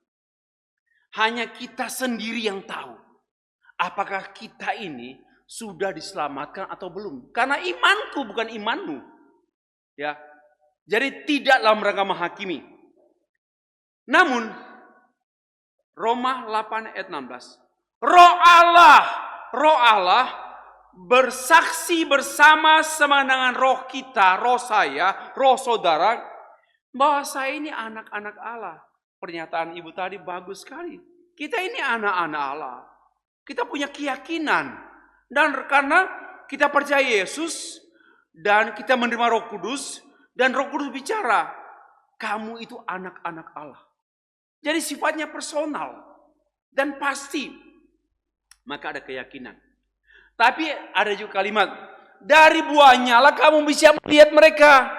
Hanya kita sendiri yang tahu apakah kita ini sudah diselamatkan atau belum. Karena imanku bukan imanmu. Ya. Jadi tidak dalam rangka menghakimi. Namun Roma 8 ayat 16. Roh Allah bersaksi bersama-sama dengan roh kita, roh saya, roh saudara, bahwa saya ini anak-anak Allah. Pernyataan ibu tadi bagus sekali. Kita ini anak-anak Allah. Kita punya keyakinan. Dan karena kita percaya Yesus, dan kita menerima Roh Kudus, dan Roh Kudus bicara, kamu itu anak-anak Allah. Jadi sifatnya personal dan pasti. Maka ada keyakinan. Tapi ada juga kalimat, dari buahnya lah kamu bisa melihat mereka.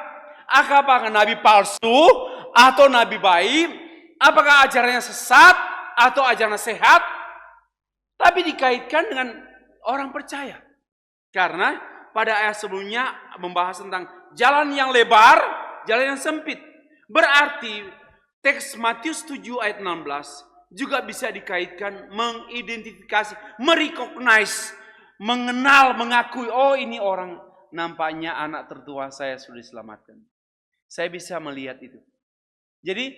Apakah nabi palsu atau nabi baik? Apakah ajarannya sesat atau ajaran sehat? Tapi dikaitkan dengan orang percaya. Karena pada ayat sebelumnya membahas tentang jalan yang lebar, jalan yang sempit. Berarti teks Matius 7 ayat 16 juga bisa dikaitkan, mengidentifikasi, merecognize, mengenal, mengakui, oh ini orang nampaknya anak tertua saya sudah diselamatkan. Saya bisa melihat itu. Jadi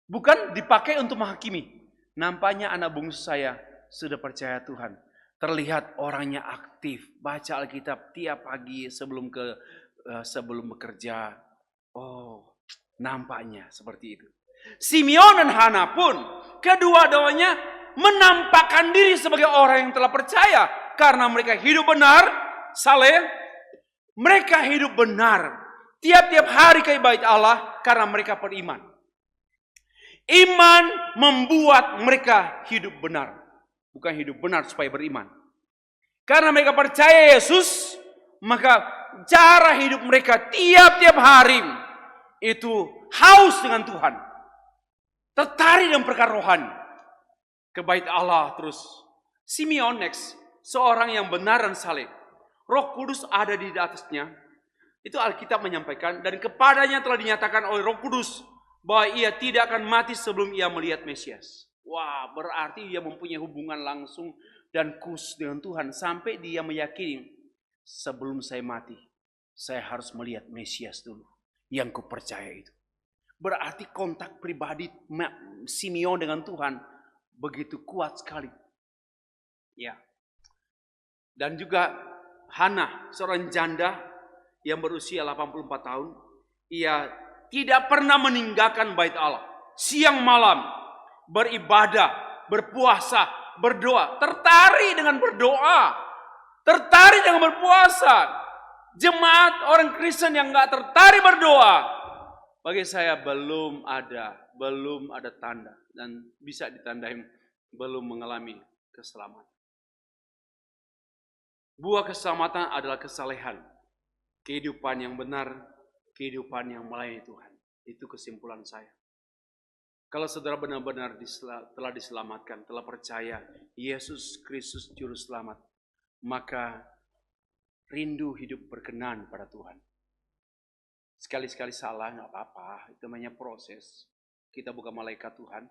bukan dipakai untuk menghakimi. Nampaknya anak bungsu saya sudah percaya Tuhan. Terlihat orangnya aktif, baca Alkitab tiap pagi sebelum bekerja. Oh, nampaknya seperti itu. Simeon dan Hana pun kedua-duanya menampakkan diri sebagai orang yang telah percaya karena mereka hidup benar, saleh. Mereka hidup benar tiap-tiap hari ke bait Allah karena mereka beriman. Iman membuat mereka hidup benar. Bukan hidup benar supaya beriman. Karena mereka percaya Yesus, maka cara hidup mereka tiap-tiap hari itu haus dengan Tuhan. Tertarik dengan perkara rohani. Ke bait Allah terus. Simeon next, seorang yang benar dan saleh. Roh Kudus ada di atasnya. Itu Alkitab menyampaikan, dan kepadanya telah dinyatakan oleh Roh Kudus bahwa ia tidak akan mati sebelum ia melihat Mesias. Wah, berarti dia mempunyai hubungan langsung dan khusus dengan Tuhan. Sampai dia meyakini, sebelum saya mati, saya harus melihat Mesias dulu. Yang kupercaya itu. Berarti kontak pribadi Simeon dengan Tuhan begitu kuat sekali. Ya. Dan juga Hana, seorang janda yang berusia 84 tahun. Ia tidak pernah meninggalkan bait Allah. Siang malam beribadah, berpuasa, berdoa. Tertarik dengan berdoa. Tertarik dengan berpuasa. Jemaat orang Kristen yang gak tertarik berdoa, bagi saya belum ada tanda. Dan bisa ditandai belum mengalami keselamatan. Buah keselamatan adalah kesalehan. Kehidupan yang benar, kehidupan yang melayani Tuhan. Itu kesimpulan saya. Kalau saudara benar-benar telah diselamatkan, telah percaya Yesus Kristus Juru Selamat, maka rindu hidup berkenan pada Tuhan. Sekali-sekali salah, nggak apa-apa. Itu namanya proses. Kita bukan malaikat Tuhan.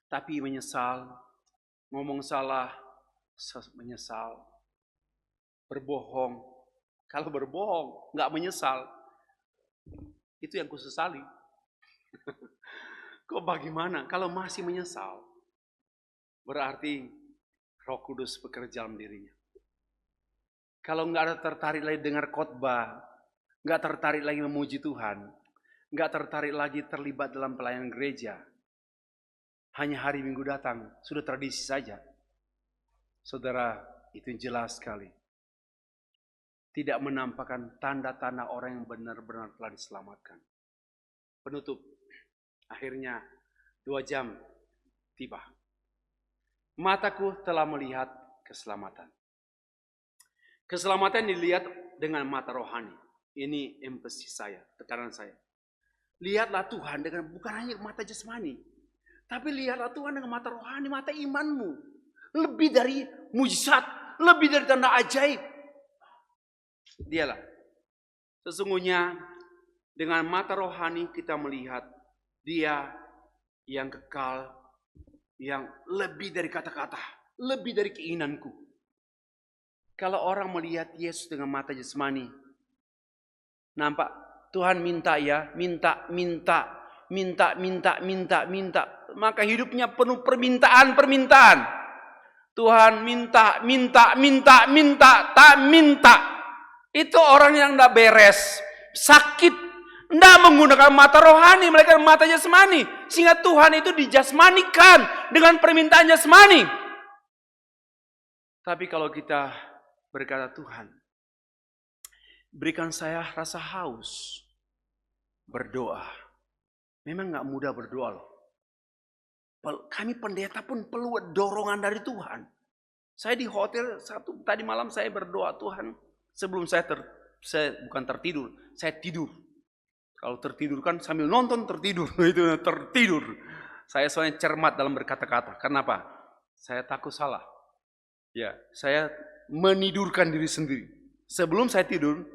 Tapi menyesal, ngomong salah, menyesal. Berbohong. Kalau berbohong, nggak menyesal. Itu yang kusesali. Kok bagaimana? Kalau masih menyesal, berarti Roh Kudus bekerja dalam dirinya. Kalau nggak ada tertarik lagi dengar khotbah, nggak tertarik lagi memuji Tuhan, nggak tertarik lagi terlibat dalam pelayanan gereja, hanya hari Minggu datang, sudah tradisi saja. Saudara, itu jelas sekali. Tidak menampakkan tanda-tanda orang yang benar-benar telah diselamatkan. Penutup, akhirnya 2 jam tiba. Mataku telah melihat keselamatan. Keselamatan dilihat dengan mata rohani. Ini empati saya, tekanan saya. Lihatlah Tuhan dengan bukan hanya mata jasmani, tapi lihatlah Tuhan dengan mata rohani, mata imanmu. Lebih dari mujizat, lebih dari tanda ajaib. Dialah. Sesungguhnya dengan mata rohani kita melihat Dia yang kekal, yang lebih dari kata-kata, lebih dari keinginanku. Kalau orang melihat Yesus dengan mata jasmani, nampak Tuhan minta ya, minta. Maka hidupnya penuh permintaan. Tuhan minta, tak minta. Itu orang yang tidak beres, sakit, tidak menggunakan mata rohani, mereka mata jasmani. Sehingga Tuhan itu dijasmanikan dengan permintaan jasmani. Tapi kalau kita berkata, Tuhan, berikan saya rasa haus, berdoa. Memang nggak mudah berdoa loh. Kami pendeta pun perlu dorongan dari Tuhan. Saya di hotel tadi malam saya berdoa, Tuhan, sebelum saya bukan tertidur, saya tidur. Kalau tertidur kan sambil nonton tertidur, itu tertidur. Saya soalnya cermat dalam berkata-kata. Kenapa? Saya takut salah. Ya, saya menidurkan diri sendiri. Sebelum saya tidur,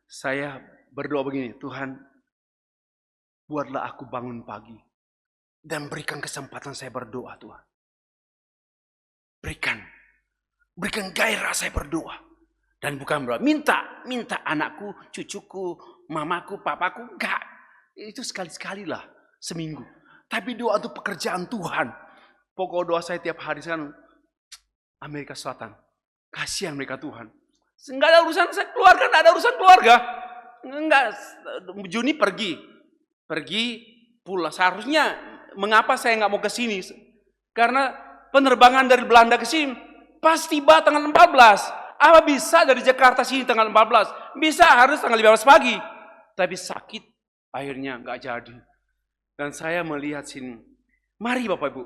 saya berdoa begini, Tuhan, buatlah aku bangun pagi dan berikan kesempatan saya berdoa, Tuhan. Berikan gairah saya berdoa. Dan bukan berdoa, minta anakku, cucuku, mamaku, papaku, enggak. Itu sekali-sekali lah seminggu. Tapi doa itu pekerjaan Tuhan. Pokok doa saya tiap hari sekarang, Amerika Selatan. Kasihan mereka Tuhan. Enggak ada urusan saya keluarga, enggak ada urusan keluarga. Enggak, Juni pergi pulang. Seharusnya, mengapa saya enggak mau ke sini? Karena penerbangan dari Belanda ke sini pas tiba tanggal 14. Apa bisa dari Jakarta sini tanggal 14? Bisa, harus tanggal 15 pagi. Tapi sakit, akhirnya nggak jadi. Dan saya melihat sini, mari Bapak Ibu,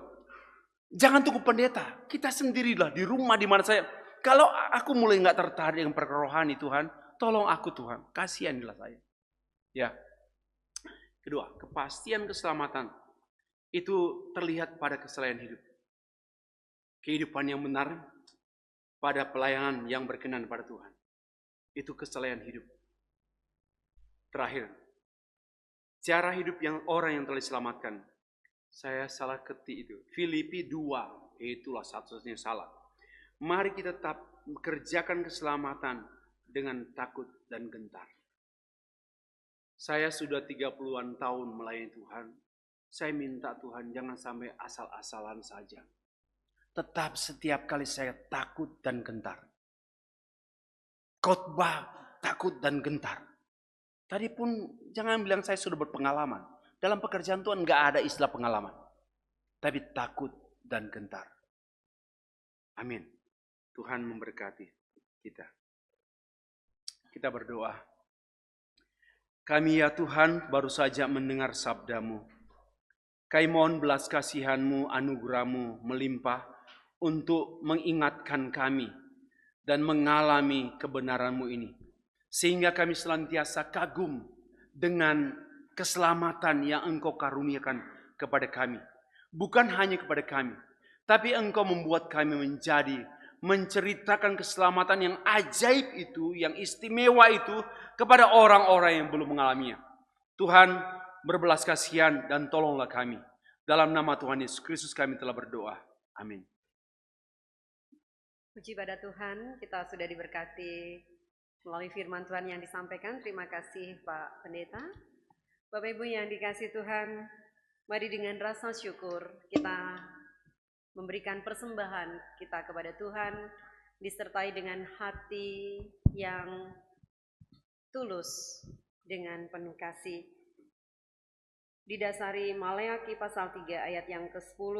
jangan tunggu pendeta. Kita sendirilah di rumah di mana saya. Kalau aku mulai nggak tertarik dengan perkara rohani Tuhan, tolong aku Tuhan, kasihanilah saya. Ya. Kedua, kepastian keselamatan itu terlihat pada kesalahan hidup. Kehidupan yang benar pada pelayanan yang berkenan pada Tuhan. Itu kesalahan hidup. Terakhir, cara hidup yang orang yang telah diselamatkan. Saya salah ketik itu. Filipi 2, itulah satu-satunya salah. Mari kita tetap mengerjakan keselamatan dengan takut dan gentar. Saya sudah 30-an tahun melayani Tuhan. Saya minta Tuhan jangan sampai asal-asalan saja. Tetap setiap kali saya takut dan gentar. Khotbah takut dan gentar. Tadi pun jangan bilang saya sudah berpengalaman. Dalam pekerjaan Tuhan nggak ada istilah pengalaman. Tapi takut dan gentar. Amin. Tuhan memberkati kita. Kita berdoa. Kami ya Tuhan baru saja mendengar sabda-Mu. Kami mohon belas kasihan-Mu, anugerah-Mu melimpah untuk mengingatkan kami dan mengalami kebenaran-Mu ini. Sehingga kami senantiasa kagum dengan keselamatan yang Engkau karuniakan kepada kami. Bukan hanya kepada kami, tapi Engkau membuat kami menceritakan keselamatan yang ajaib itu, yang istimewa itu kepada orang-orang yang belum mengalaminya. Tuhan, berbelas kasihan dan tolonglah kami. Dalam nama Tuhan Yesus Kristus kami telah berdoa. Amin. Puji pada Tuhan, kita sudah diberkati melalui firman Tuhan yang disampaikan. Terima kasih Pak Pendeta. Bapak Ibu yang dikasihi Tuhan, Mari dengan rasa syukur kita memberikan persembahan kita kepada Tuhan, disertai dengan hati yang tulus dengan penuh kasih. Didasari Maleakhi pasal 3 ayat yang ke-10,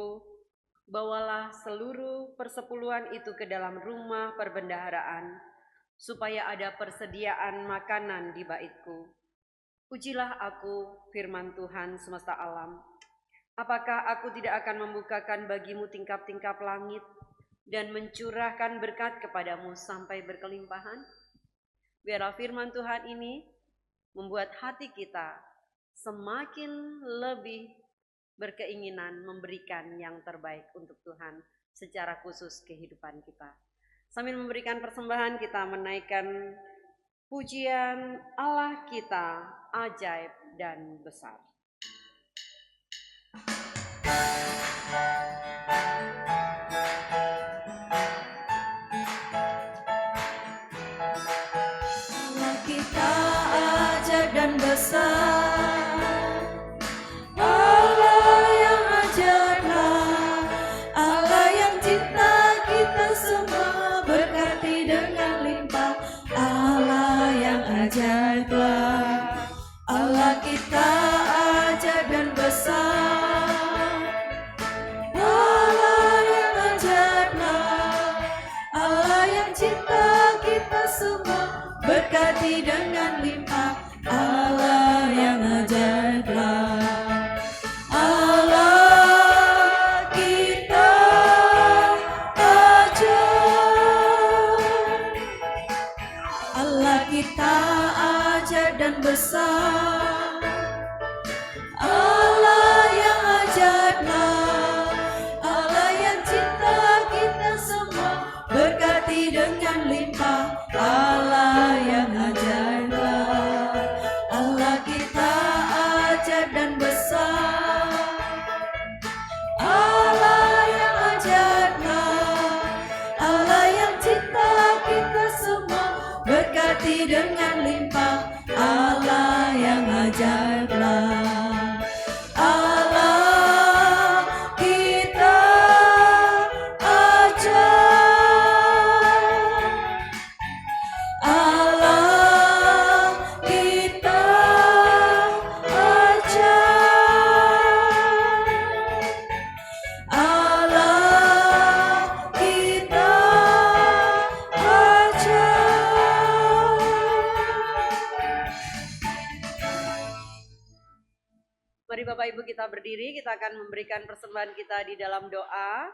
bawalah seluruh persepuluhan itu ke dalam rumah perbendaharaan, supaya ada persediaan makanan di baitku. Ujilah aku, firman Tuhan semesta alam. Apakah aku tidak akan membukakan bagimu tingkap-tingkap langit dan mencurahkan berkat kepadamu sampai berkelimpahan? Biarlah firman Tuhan ini membuat hati kita semakin lebih berkeinginan memberikan yang terbaik untuk Tuhan secara khusus kehidupan kita. Sambil memberikan persembahan, kita menaikkan pujian Allah kita ajaib dan besar. Allah kita ajaib dan besar, Allah yang ajaiblah, Allah yang cinta kita semua, berkati dengan limpah. Allah yang ajaiblah, Allah kita ajaib dan besar, Allah yang ajaiblah, Allah yang cinta kita semua, berkati dengan limpah. Allah yang ajaiblah, Allah kita ajaib, Allah kita ajaib dan besar, Allah yang ajaiblah, Allah yang cinta kita semua, berkati dengan limpah. Allah yang ajaiblah, Allah kita ajaib dan besar, Allah yang ajaiblah, Allah yang cinta kita semua, berkati dengan limpah. Allah yang ajaiblah, Allah kita ajaib, Allah kita ajaib, Allah kita ajaib. Mari Bapak Ibu kita berdiri, kita akan memberikan persembahan kita di dalam doa.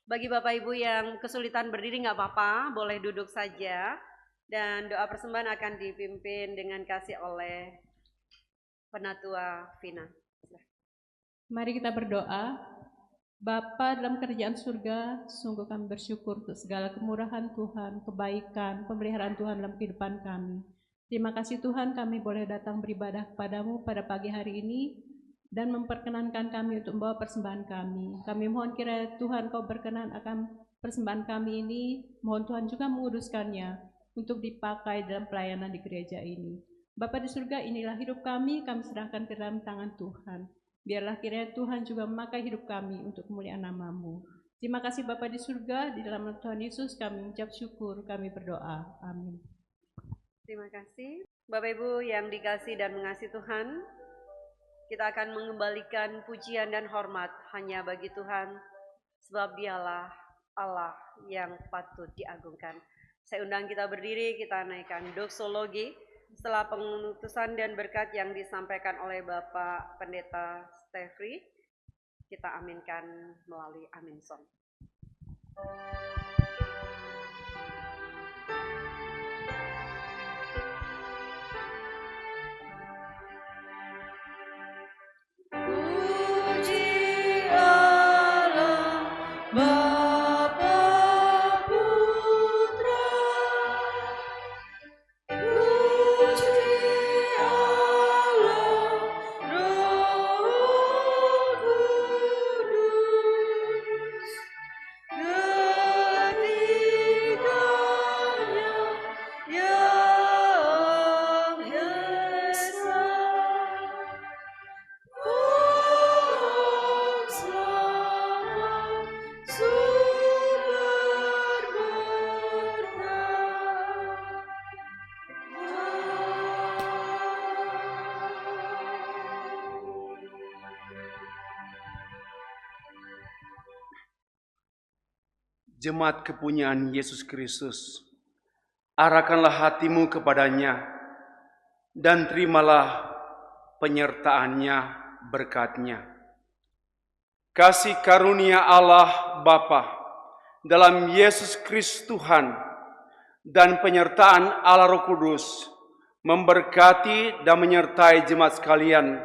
Bagi Bapak Ibu yang kesulitan berdiri nggak apa-apa, boleh duduk saja. Dan doa persembahan akan dipimpin dengan kasih oleh Penatua Vina. Mari kita berdoa. Bapa dalam kerajaan surga, sungguh kami bersyukur untuk segala kemurahan Tuhan, kebaikan, pemeliharaan Tuhan dalam kehidupan kami. Terima kasih Tuhan, kami boleh datang beribadah kepadamu pada pagi hari ini dan memperkenankan kami untuk membawa persembahan kami. Kami mohon kiranya Tuhan Kau berkenan akan persembahan kami ini, mohon Tuhan juga menguduskannya untuk dipakai dalam pelayanan di gereja ini. Bapa di surga, inilah hidup kami serahkan ke dalam tangan Tuhan. Biarlah kiranya Tuhan juga memakai hidup kami untuk kemuliaan nama-Mu. Terima kasih Bapa di surga, di dalam nama Tuhan Yesus kami mengucap syukur, kami berdoa. Amin. Terima kasih. Bapak Ibu yang dikasih dan mengasihi Tuhan, kita akan mengembalikan pujian dan hormat hanya bagi Tuhan, sebab Dialah Allah yang patut diagungkan. Saya undang kita berdiri, kita naikkan doksologi. Setelah pengutusan dan berkat yang disampaikan oleh Bapak Pendeta Stefri, kita aminkan melalui amin song. Puji Allah, Bapa Putra, puji Allah, Roh Kudus, jemaat kepunyaan Yesus Kristus, arahkanlah hatimu kepadanya dan terimalah penyertaannya, berkatnya. Kasih karunia Allah Bapa dalam Yesus Kristus Tuhan dan penyertaan Allah Roh Kudus memberkati dan menyertai jemaat sekalian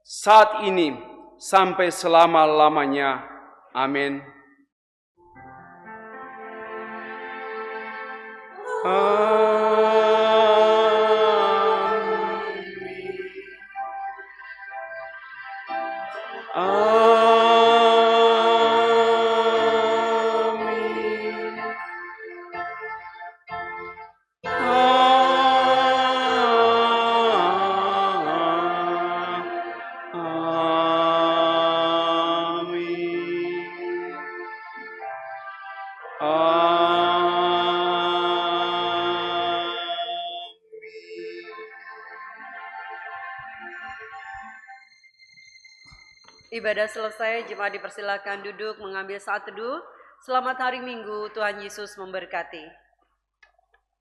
saat ini sampai selama-lamanya. Amin. Ibadah selesai, jemaat dipersilakan duduk mengambil saat teduh. Selamat hari Minggu, Tuhan Yesus memberkati.